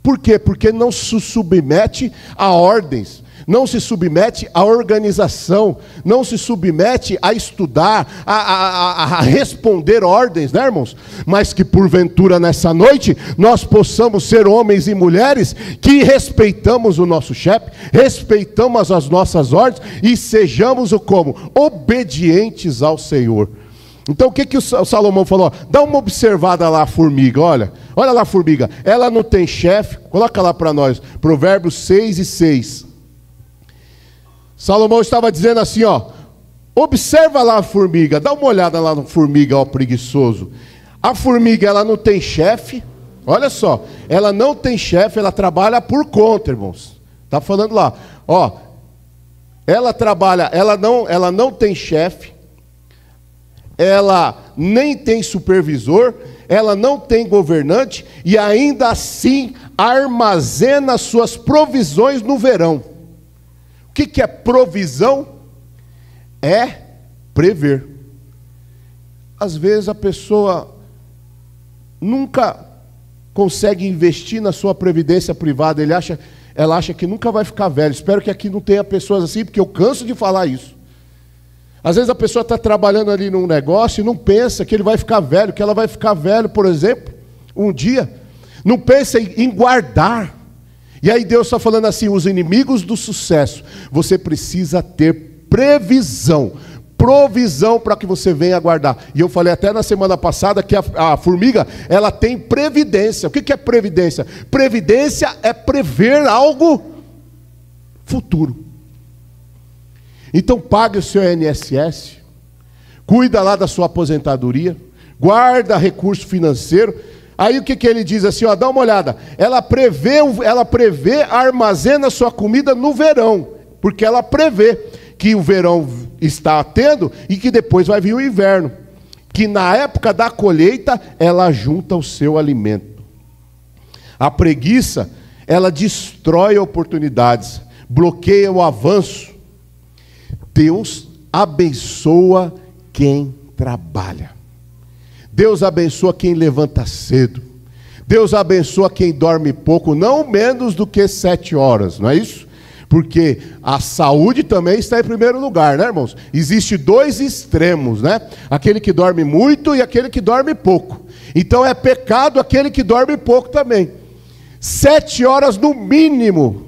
Por quê? Porque não se submete a ordens, não se submete à organização, não se submete a estudar, a responder ordens, né, irmãos? Mas que porventura nessa noite nós possamos ser homens e mulheres que respeitamos o nosso chefe, respeitamos as nossas ordens e sejamos como? Obedientes ao Senhor. Então o que o Salomão falou? Dá uma observada lá a formiga, olha lá a formiga, ela não tem chefe. Coloca lá para nós, Provérbios 6:6. Salomão estava dizendo assim, ó: observa lá a formiga, dá uma olhada lá na formiga, ó preguiçoso. A formiga, ela não tem chefe, olha só, ela não tem chefe, ela trabalha por conta, irmãos. Está falando lá, ó, ela trabalha, ela não tem chefe, ela nem tem supervisor, ela não tem governante, e ainda assim armazena suas provisões no verão. O que é provisão? É prever. Às vezes a pessoa nunca consegue investir na sua previdência privada, ela acha que nunca vai ficar velho. Espero que aqui não tenha pessoas assim, porque eu canso de falar isso. Às vezes a pessoa está trabalhando ali num negócio e não pensa que ele vai ficar velho, que ela vai ficar velho, por exemplo, um dia. Não pensa em guardar. E aí Deus está falando assim, os inimigos do sucesso, você precisa ter previsão, provisão para que você venha guardar. E eu falei até na semana passada que a formiga, ela tem previdência. O que é previdência? Previdência é prever algo futuro. Então pague o seu INSS, cuida lá da sua aposentadoria, guarda recurso financeiro. Aí o que ele diz assim, ó, dá uma olhada, ela prevê, armazena sua comida no verão, porque ela prevê que o verão está tendo e que depois vai vir o inverno, que na época da colheita ela junta o seu alimento. A preguiça, ela destrói oportunidades, bloqueia o avanço. Deus abençoa quem trabalha. Deus abençoa quem levanta cedo. Deus abençoa quem dorme pouco, não menos do que 7 horas, não é isso? Porque a saúde também está em primeiro lugar, né, irmãos? Existem 2 extremos, né? Aquele que dorme muito e aquele que dorme pouco. Então é pecado aquele que dorme pouco também. 7 horas no mínimo,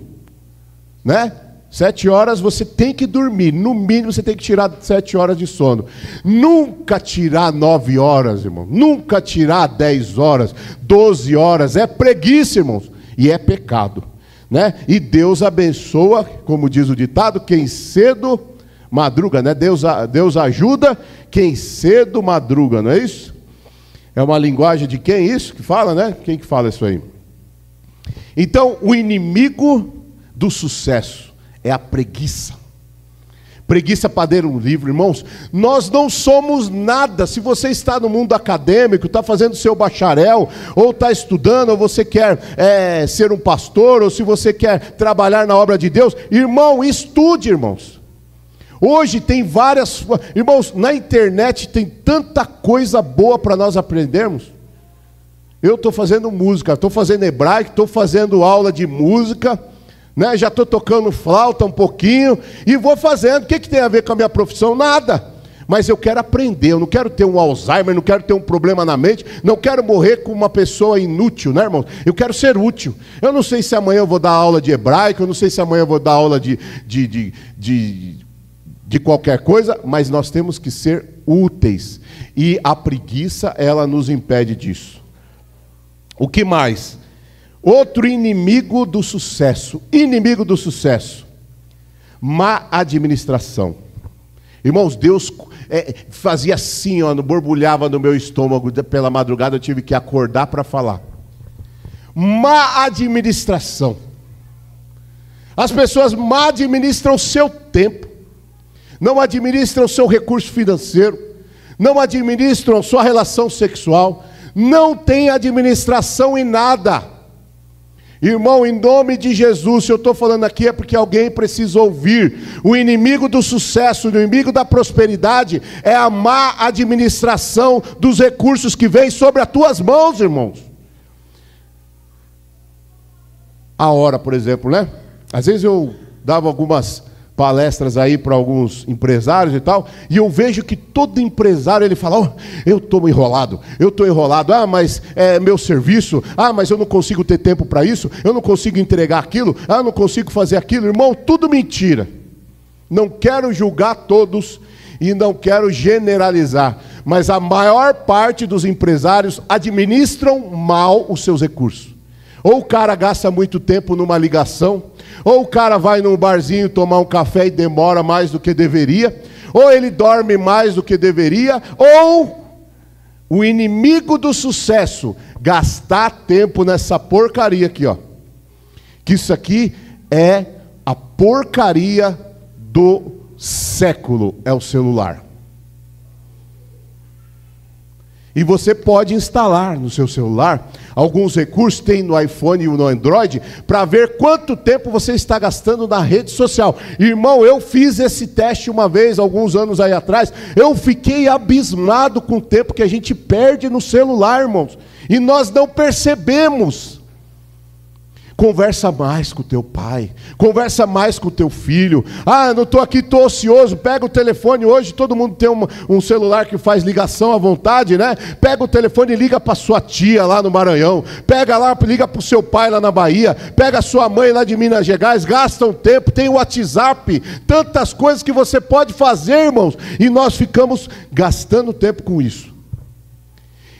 né? 7 horas você tem que dormir, no mínimo você tem que tirar 7 horas de sono. Nunca tirar 9 horas, irmão. Nunca tirar 10 horas, 12 horas. É preguiça, irmãos. E é pecado, né? E Deus abençoa, como diz o ditado, quem cedo madruga, né? Deus ajuda quem cedo madruga, não é isso? É uma linguagem de quem isso que fala, né? Quem que fala isso aí? Então, o inimigo do sucesso é a preguiça. Preguiça para ler um livro, irmãos. Nós não somos nada. Se você está no mundo acadêmico, está fazendo seu bacharel, ou está estudando, ou você quer ser um pastor, ou se você quer trabalhar na obra de Deus, irmão, estude, irmãos. Hoje tem várias... Irmãos, na internet tem tanta coisa boa para nós aprendermos. Eu estou fazendo música, estou fazendo hebraico, estou fazendo aula de música, né? Já estou tocando flauta um pouquinho e vou fazendo. O que tem a ver com a minha profissão? Nada. Mas eu quero aprender, eu não quero ter um Alzheimer, não quero ter um problema na mente, não quero morrer com uma pessoa inútil, né, irmão? Eu quero ser útil. Eu não sei se amanhã eu vou dar aula de hebraico, eu não sei se amanhã eu vou dar aula de qualquer coisa, mas nós temos que ser úteis. E a preguiça, ela nos impede disso. O que mais? Outro inimigo do sucesso. Inimigo do sucesso. Má administração. Irmãos, Deus fazia assim, ó, borbulhava no meu estômago pela madrugada, eu tive que acordar para falar. Má administração. As pessoas má administram o seu tempo, não administram o seu recurso financeiro, não administram sua relação sexual, não tem administração em nada. Irmão, em nome de Jesus, se eu estou falando aqui é porque alguém precisa ouvir. O inimigo do sucesso, o inimigo da prosperidade é a má administração dos recursos que vêm sobre as tuas mãos, irmãos. A hora, por exemplo, né? Às vezes eu dava algumas palestras aí para alguns empresários e tal, e eu vejo que todo empresário, ele fala, oh, eu estou enrolado, mas é meu serviço, mas eu não consigo ter tempo para isso, eu não consigo entregar aquilo, eu não consigo fazer aquilo. Irmão, tudo mentira. Não quero julgar todos e não quero generalizar, mas a maior parte dos empresários administram mal os seus recursos. Ou o cara gasta muito tempo numa ligação, ou o cara vai num barzinho tomar um café e demora mais do que deveria, ou ele dorme mais do que deveria, ou o inimigo do sucesso, gastar tempo nessa porcaria aqui, ó. Que isso aqui é a porcaria do século, é o celular. E você pode instalar no seu celular alguns recursos, tem no iPhone e no Android, para ver quanto tempo você está gastando na rede social. Irmão, eu fiz esse teste uma vez, alguns anos aí atrás, eu fiquei abismado com o tempo que a gente perde no celular, irmãos. E nós não percebemos. Conversa mais com o teu pai, conversa mais com o teu filho. Ah, não estou aqui, estou ocioso. Pega o telefone hoje, todo mundo tem um celular que faz ligação à vontade, né? Pega o telefone e liga para sua tia lá no Maranhão. Pega lá, liga para o seu pai lá na Bahia. Pega a sua mãe lá de Minas Gerais. Gasta um tempo, tem o WhatsApp. Tantas coisas que você pode fazer, irmãos. E nós ficamos gastando tempo com isso.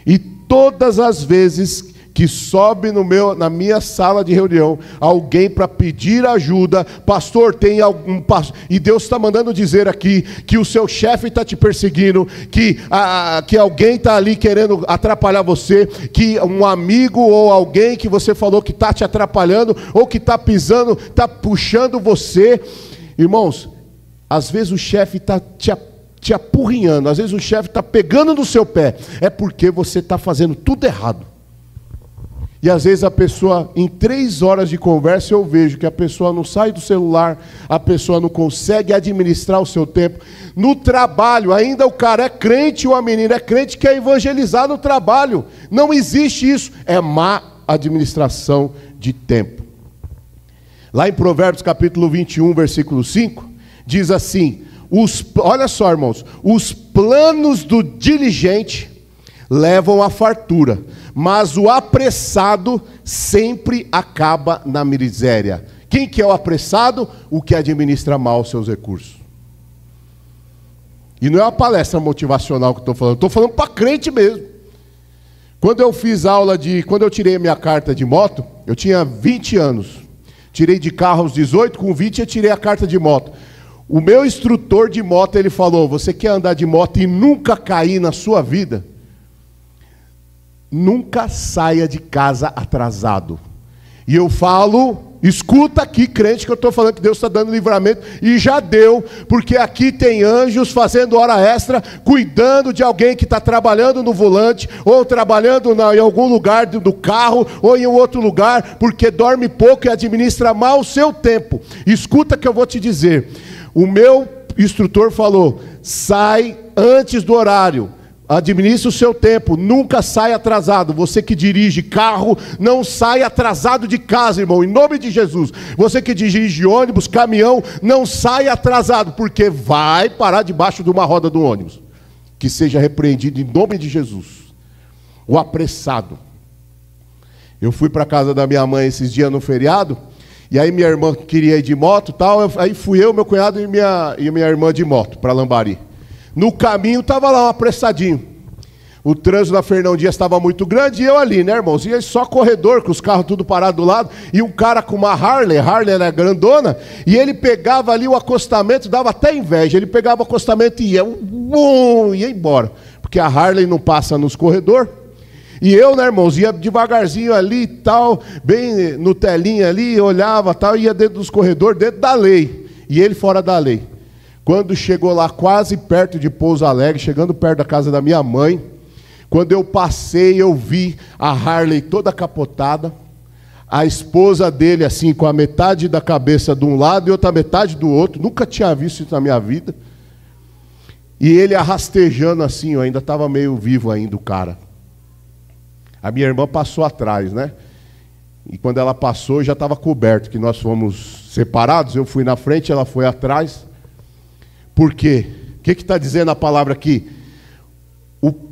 E todas as vezes que sobe na minha sala de reunião alguém para pedir ajuda, pastor, tem algum e Deus está mandando dizer aqui que o seu chefe está te perseguindo, que alguém está ali querendo atrapalhar você, que um amigo ou alguém que você falou que está te atrapalhando, ou que está pisando, está puxando você, irmãos, às vezes o chefe está te apurrinhando, às vezes o chefe está pegando no seu pé, é porque você está fazendo tudo errado. E às vezes a pessoa, em 3 horas de conversa, eu vejo que a pessoa não sai do celular, a pessoa não consegue administrar o seu tempo. No trabalho, ainda o cara é crente ou a menina é crente, quer evangelizar no trabalho. Não existe isso, é má administração de tempo. Lá em Provérbios capítulo 21, versículo 5, diz assim, olha só, irmãos, os planos do diligente levam à fartura, mas o apressado sempre acaba na miséria. Quem que é o apressado? O que administra mal os seus recursos. E não é uma palestra motivacional que eu estou falando para crente mesmo. Quando eu tirei a minha carta de moto, eu tinha 20 anos. Tirei de carro aos 18, com 20 eu tirei a carta de moto. O meu instrutor de moto, ele falou, você quer andar de moto e nunca cair na sua vida? Nunca saia de casa atrasado. E eu falo, escuta aqui, crente, que eu estou falando que Deus está dando livramento, e já deu, porque aqui tem anjos fazendo hora extra, cuidando de alguém que está trabalhando no volante, ou trabalhando em algum lugar do carro, ou em outro lugar, porque dorme pouco e administra mal o seu tempo. Escuta que eu vou te dizer, o meu instrutor falou, sai antes do horário, administre o seu tempo, nunca sai atrasado. Você que dirige carro, não sai atrasado de casa, irmão, em nome de Jesus. Você que dirige ônibus, caminhão, não sai atrasado, porque vai parar debaixo de uma roda do ônibus. Que seja repreendido em nome de Jesus. O apressado. Eu fui para a casa da minha mãe esses dias no feriado, e aí minha irmã queria ir de moto, aí fui eu, meu cunhado e minha irmã de moto para Lambari. No caminho estava lá um apressadinho. O trânsito da Fernão Dias estava muito grande e eu ali, né, irmãos? E só corredor, com os carros tudo parados do lado. E um cara com uma Harley era grandona. E ele pegava ali o acostamento, dava até inveja. Ele pegava o acostamento e ia embora. Porque a Harley não passa nos corredores. E eu, né, irmãos, ia devagarzinho ali e tal, bem no telinha ali, olhava tal, ia dentro dos corredores, dentro da lei. E ele fora da lei. Quando chegou lá quase perto de Pouso Alegre, chegando perto da casa da minha mãe, quando eu passei, eu vi a Harley toda capotada, a esposa dele assim, com a metade da cabeça de um lado e outra metade do outro, nunca tinha visto isso na minha vida, e ele arrastejando assim, eu ainda estava meio vivo ainda o cara. A minha irmã passou atrás, né? E quando ela passou, já estava coberto, que nós fomos separados, eu fui na frente, ela foi atrás. Por quê? O que está dizendo a palavra aqui?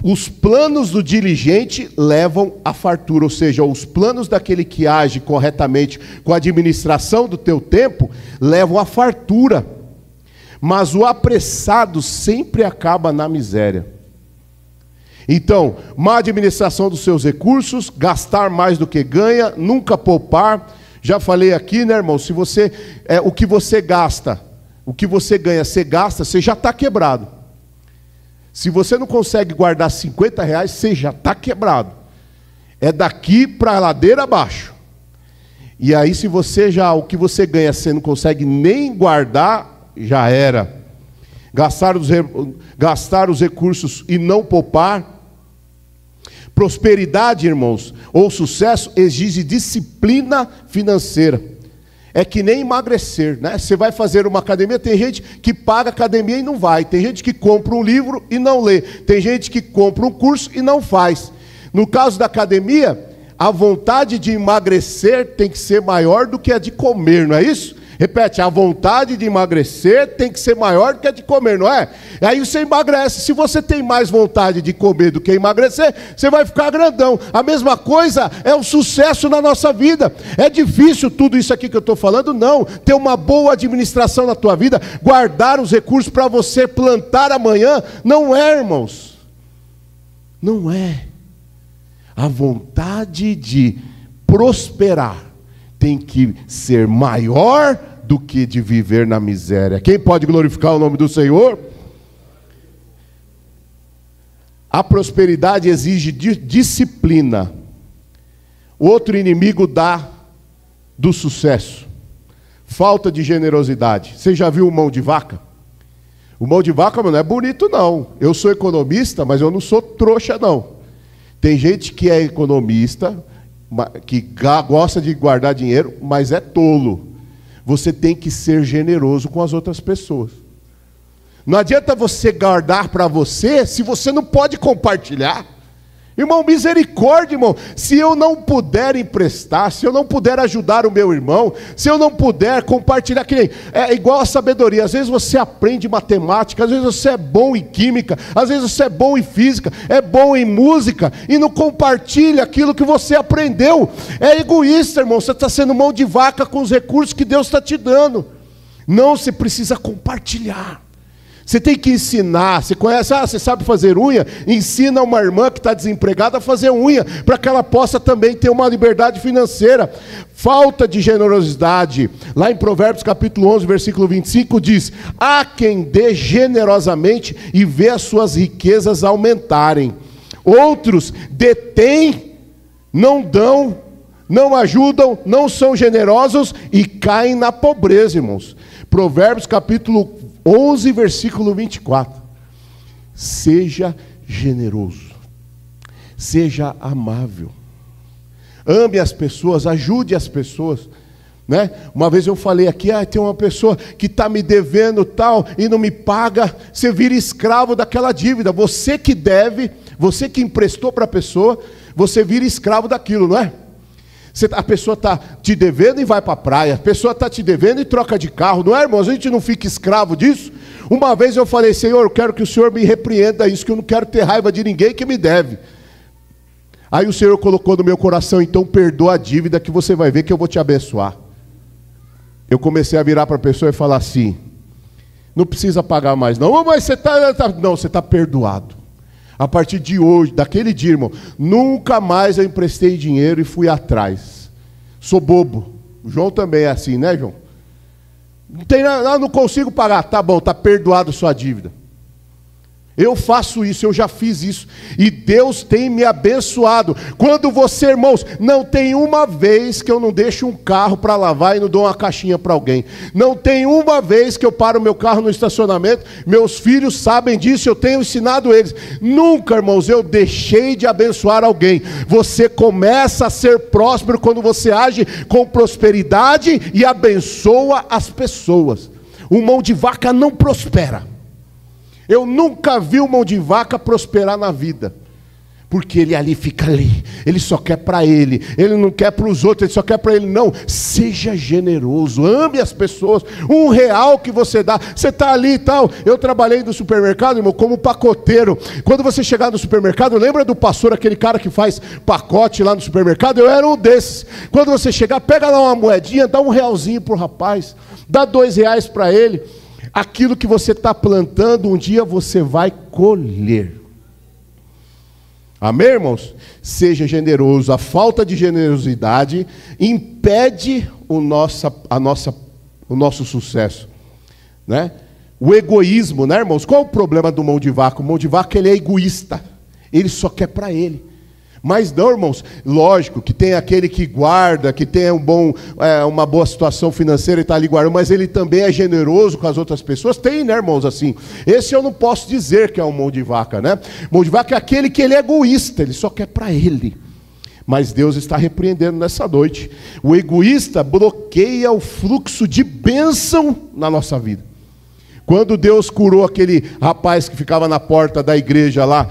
Os planos do diligente levam à fartura, ou seja, os planos daquele que age corretamente com a administração do teu tempo, levam à fartura. Mas o apressado sempre acaba na miséria. Então, má administração dos seus recursos, gastar mais do que ganha, nunca poupar. Já falei aqui, né, irmão, se você, o que você gasta, o que você ganha, você gasta, você já está quebrado. Se você não consegue guardar R$50, você já está quebrado. É daqui para a ladeira abaixo. E aí, se você o que você ganha, você não consegue nem guardar, já era. Gastar os recursos e não poupar. Prosperidade, irmãos, ou sucesso, exige disciplina financeira. É que nem emagrecer, né? Você vai fazer uma academia, tem gente que paga academia e não vai. Tem gente que compra um livro e não lê. Tem gente que compra um curso e não faz. No caso da academia, a vontade de emagrecer tem que ser maior do que a de comer, não é isso? Repete, a vontade de emagrecer tem que ser maior do que a de comer, não é? Aí você emagrece. Se você tem mais vontade de comer do que emagrecer, você vai ficar grandão. A mesma coisa é o sucesso na nossa vida. É difícil tudo isso aqui que eu estou falando? Não. Ter uma boa administração na tua vida, guardar os recursos para você plantar amanhã, não é, irmãos. Não é. A vontade de prosperar tem que ser maior do que de viver na miséria. Quem pode glorificar o nome do Senhor? A prosperidade exige disciplina. Outro inimigo do sucesso: falta de generosidade. Você já viu o mão de vaca? O mão de vaca não é bonito, não. Eu sou economista, mas eu não sou trouxa, não. Tem gente que é economista, que gosta de guardar dinheiro, mas é tolo. Você tem que ser generoso com as outras pessoas. Não adianta você guardar para você, se você não pode compartilhar. Irmão, misericórdia, irmão. Se eu não puder emprestar, se eu não puder ajudar o meu irmão, se eu não puder compartilhar, que nem, é igual a sabedoria. Às vezes você aprende matemática, às vezes você é bom em química, às vezes você é bom em física, é bom em música, e não compartilha aquilo que você aprendeu. É egoísta, irmão. Você está sendo mão de vaca com os recursos que Deus está te dando. Não, você precisa compartilhar. Você tem que ensinar. Você conhece, você sabe fazer unha? Ensina uma irmã que está desempregada a fazer unha, para que ela possa também ter uma liberdade financeira. Falta de generosidade. Lá em Provérbios capítulo 11, versículo 25 diz: há quem dê generosamente e vê as suas riquezas aumentarem. Outros detêm, não dão, não ajudam, não são generosos e caem na pobreza, irmãos. Provérbios capítulo 11, versículo 24. Seja generoso, seja amável, ame as pessoas, ajude as pessoas, né? Uma vez eu falei aqui, tem uma pessoa que está me devendo tal e não me paga. Você vira escravo daquela dívida. Você que deve, você que emprestou para a pessoa, você vira escravo daquilo, não é? A pessoa está te devendo e vai para a praia. A pessoa está te devendo e troca de carro. Não é, irmãos? A gente não fica escravo disso. Uma vez eu falei: Senhor, eu quero que o Senhor me repreenda isso, que eu não quero ter raiva de ninguém que me deve. Aí o Senhor colocou no meu coração: então perdoa a dívida, que você vai ver que eu vou te abençoar. Eu comecei a virar para a pessoa e falar assim: não precisa pagar mais não. Mas você não, você está perdoado. A partir de hoje, daquele dia, irmão, nunca mais eu emprestei dinheiro e fui atrás. Sou bobo. O João também é assim, né, João? Não consigo pagar. Tá bom, está perdoado sua dívida. Eu faço isso, eu já fiz isso, e Deus tem me abençoado. Quando você, irmãos, não tem uma vez que eu não deixo um carro para lavar e não dou uma caixinha para alguém. Não tem uma vez que eu paro meu carro no estacionamento. Meus filhos sabem disso, eu tenho ensinado eles. Nunca, irmãos, eu deixei de abençoar alguém. Você começa a ser próspero quando você age com prosperidade e abençoa as pessoas. O mão de vaca não prospera. Eu nunca vi o mão de vaca prosperar na vida, porque ele ali fica ali, ele só quer para ele não quer para os outros, ele só quer para ele. Não, seja generoso, ame as pessoas. R$1 que você dá, você está ali e tal. Eu trabalhei no supermercado, irmão, como pacoteiro. Quando você chegar no supermercado, lembra do pastor, aquele cara que faz pacote lá no supermercado? Eu era um desses. Quando você chegar, pega lá uma moedinha, dá R$1 para o rapaz, dá R$2 para ele. Aquilo que você está plantando, um dia você vai colher. Amém, irmãos? Seja generoso. A falta de generosidade impede o nosso sucesso, né? O egoísmo, né, irmãos? Qual é o problema do mão de vaca? O mão de vaca, ele é egoísta. Ele só quer para ele. Mas não, irmãos, lógico que tem aquele que guarda, que tem uma boa situação financeira e está ali guardando, mas ele também é generoso com as outras pessoas. Tem, né, irmãos, assim. Esse eu não posso dizer que é um mão de vaca, né? Mão de vaca é aquele que ele é egoísta, ele só quer para ele. Mas Deus está repreendendo nessa noite. O egoísta bloqueia o fluxo de bênção na nossa vida. Quando Deus curou aquele rapaz que ficava na porta da igreja lá,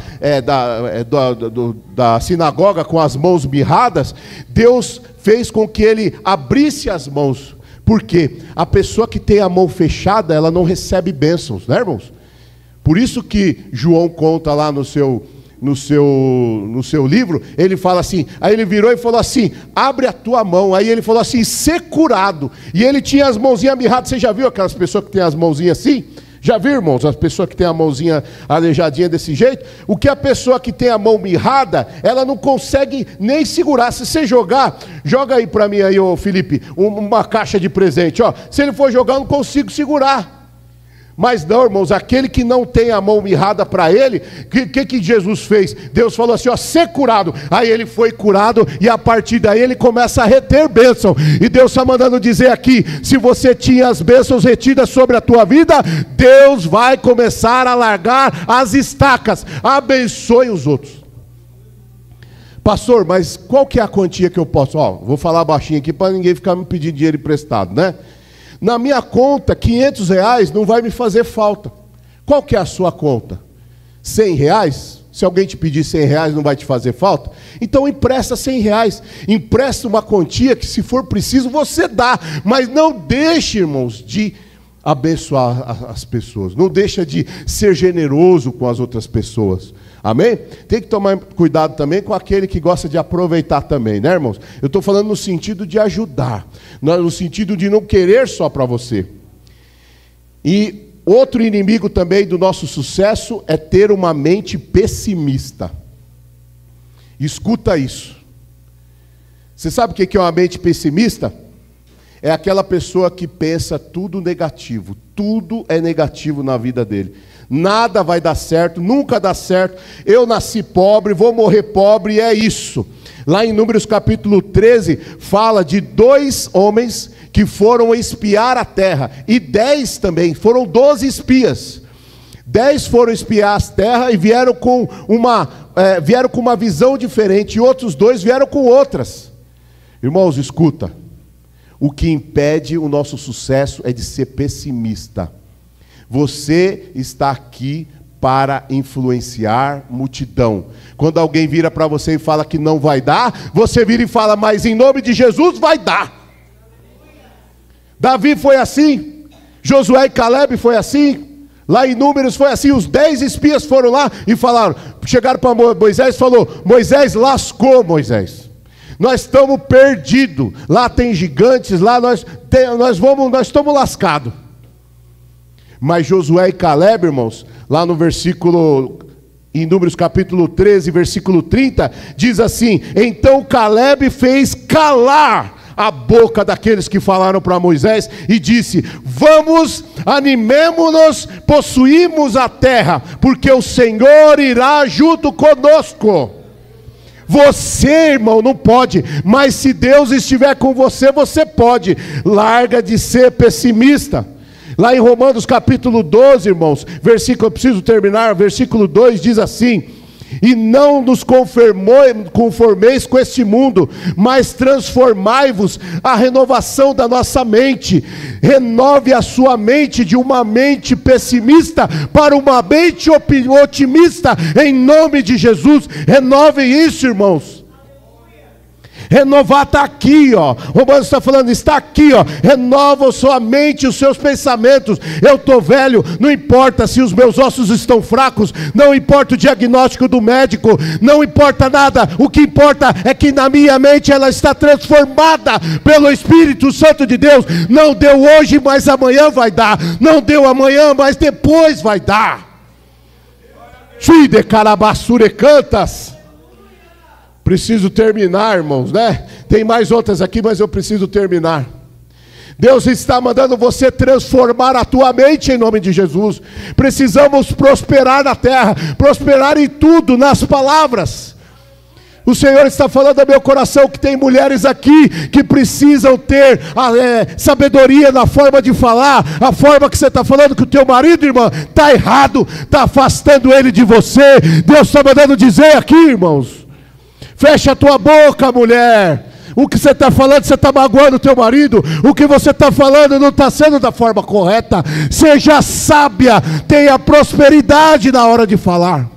da sinagoga, com as mãos mirradas, Deus fez com que ele abrisse as mãos. Por quê? A pessoa que tem a mão fechada, ela não recebe bênçãos, né, irmãos? Por isso que João conta lá no seu livro, ele fala assim, aí ele virou e falou assim, abre a tua mão, aí ele falou assim, ser curado, e ele tinha as mãozinhas mirradas. Você já viu aquelas pessoas que tem as mãozinhas assim? Já viu, irmãos, as pessoas que tem a mãozinha aleijadinha desse jeito? O que a pessoa que tem a mão mirrada, ela não consegue nem segurar. Se você joga aí para mim aí, ô Felipe, uma caixa de presente, ó. Se ele for jogar, eu não consigo segurar. Mas não, irmãos, aquele que não tem a mão mirrada para ele, que Jesus fez? Deus falou assim, ó, ser curado. Aí ele foi curado e a partir daí ele começa a reter bênção. E Deus está mandando dizer aqui, se você tinha as bênçãos retidas sobre a tua vida, Deus vai começar a largar as estacas. Abençoe os outros. Pastor, mas qual que é a quantia que eu posso? Ó, vou falar baixinho aqui para ninguém ficar me pedindo dinheiro emprestado, né? Na minha conta, R$500 não vai me fazer falta. Qual que é a sua conta? R$100? Se alguém te pedir R$100 não vai te fazer falta? Então empresta R$100. Empresta uma quantia que, se for preciso, você dá. Mas não deixe, irmãos, de abençoar as pessoas. Não deixa de ser generoso com as outras pessoas. Amém? Tem que tomar cuidado também com aquele que gosta de aproveitar também, né, irmãos? Eu estou falando no sentido de ajudar, no sentido de não querer só para você. E outro inimigo também do nosso sucesso é ter uma mente pessimista. Escuta isso. Você sabe o que é uma mente pessimista? É aquela pessoa que pensa tudo negativo, tudo é negativo na vida dele. Nada vai dar certo, nunca dá certo. Eu nasci pobre, vou morrer pobre, e é isso. Lá em Números capítulo 13, fala de 2 homens que foram espiar a terra, e 10 também, foram 12 espias. 10 foram espiar a terra e vieram com uma visão diferente, e outros 2 vieram com outras. Irmãos, escuta, o que impede o nosso sucesso é de ser pessimista. Você está aqui para influenciar multidão. Quando alguém vira para você e fala que não vai dar, você vira e fala, mas em nome de Jesus vai dar. Davi foi assim, Josué e Caleb foi assim, lá em Números foi assim, os 10 espias foram lá e falaram, chegaram para Moisés e falou, Moisés, lascou Moisés. Nós estamos perdidos, lá tem gigantes, lá nós estamos lascados. Mas Josué e Caleb, irmãos, lá no versículo, em Números capítulo 13, versículo 30, diz assim, então Caleb fez calar a boca daqueles que falaram para Moisés e disse, vamos, animemo-nos, possuímos a terra, porque o Senhor irá junto conosco. Você, irmão, não pode, mas se Deus estiver com você, você pode. Larga de ser pessimista. Lá em Romanos capítulo 12, irmãos, eu preciso terminar, versículo 2 diz assim, e não nos conformeis com este mundo, mas transformai-vos a renovação da nossa mente. Renove a sua mente de uma mente pessimista para uma mente otimista, em nome de Jesus. Renove isso, irmãos. Renovar está aqui, ó. Romanos está falando, está aqui, ó. Renova a sua mente, os seus pensamentos. Eu estou velho, não importa se os meus ossos estão fracos, não importa o diagnóstico do médico, não importa nada. O que importa é que na minha mente ela está transformada pelo Espírito Santo de Deus. Não deu hoje, mas amanhã vai dar. Não deu amanhã, mas depois vai dar. Chuide carabassure cantas. Preciso terminar, irmãos, né? Tem mais outras aqui, mas eu preciso terminar. Deus está mandando você transformar a tua mente em nome de Jesus. Precisamos prosperar na terra, prosperar em tudo, nas palavras. O Senhor está falando ao meu coração que tem mulheres aqui que precisam ter sabedoria na forma de falar. A forma que você está falando que o teu marido, irmã, está errado, está afastando ele de você. Deus está mandando dizer aqui, irmãos, fecha a tua boca, mulher. O que você está falando, você está magoando o teu marido. O que você está falando não está sendo da forma correta. Seja sábia, tenha prosperidade na hora de falar.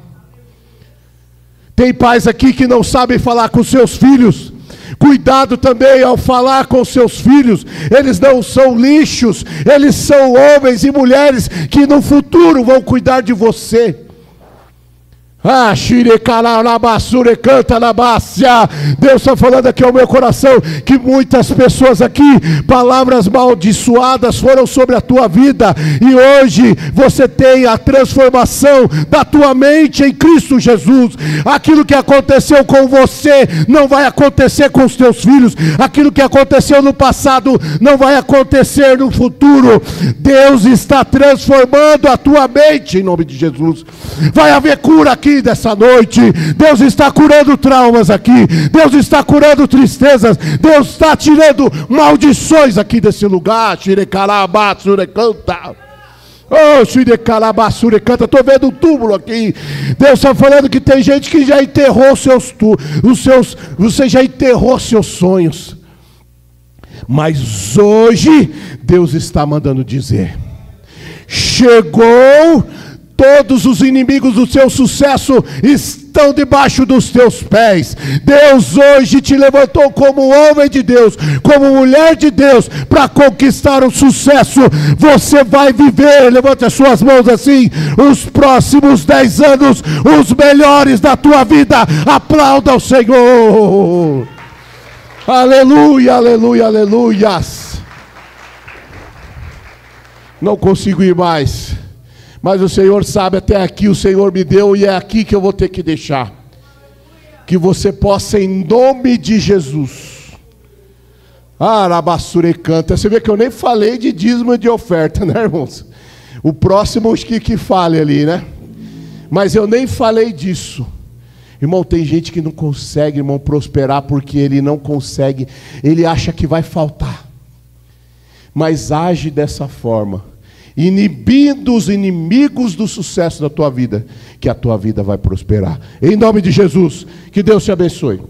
Tem pais aqui que não sabem falar com seus filhos. Cuidado também ao falar com seus filhos. Eles não são lixos, eles são homens e mulheres que no futuro vão cuidar de você. Deus está falando aqui ao meu coração que muitas pessoas aqui, palavras amaldiçoadas foram sobre a tua vida, e hoje você tem a transformação da tua mente em Cristo Jesus. Aquilo que aconteceu com você não vai acontecer com os teus filhos. Aquilo que aconteceu no passado não vai acontecer no futuro. Deus está transformando a tua mente em nome de Jesus. Vai haver cura aqui dessa noite. Deus está curando traumas aqui. Deus está curando tristezas. Deus está tirando maldições aqui desse lugar. Oh, estou vendo um túmulo aqui. Deus está falando que tem gente que já enterrou você já enterrou seus sonhos. Mas hoje Deus está mandando dizer: chegou. Todos os inimigos do seu sucesso estão debaixo dos teus pés. Deus hoje te levantou como homem de Deus, como mulher de Deus, para conquistar o sucesso. Você vai viver, levante as suas mãos assim, os próximos 10 anos, os melhores da tua vida. Aplauda o Senhor. Aleluia, aleluia, aleluias. Não consigo ir mais. Mas o Senhor sabe, até aqui o Senhor me deu, e é aqui que eu vou ter que deixar. Que você possa, em nome de Jesus. Arabassure canta. Você vê que eu nem falei de dízimo e de oferta, né, irmãos? O próximo acho que fale ali, né? Mas eu nem falei disso. Irmão, tem gente que não consegue, irmão, prosperar porque ele não consegue. Ele acha que vai faltar. Mas age dessa forma, inibindo os inimigos do sucesso da tua vida, que a tua vida vai prosperar. Em nome de Jesus, que Deus te abençoe.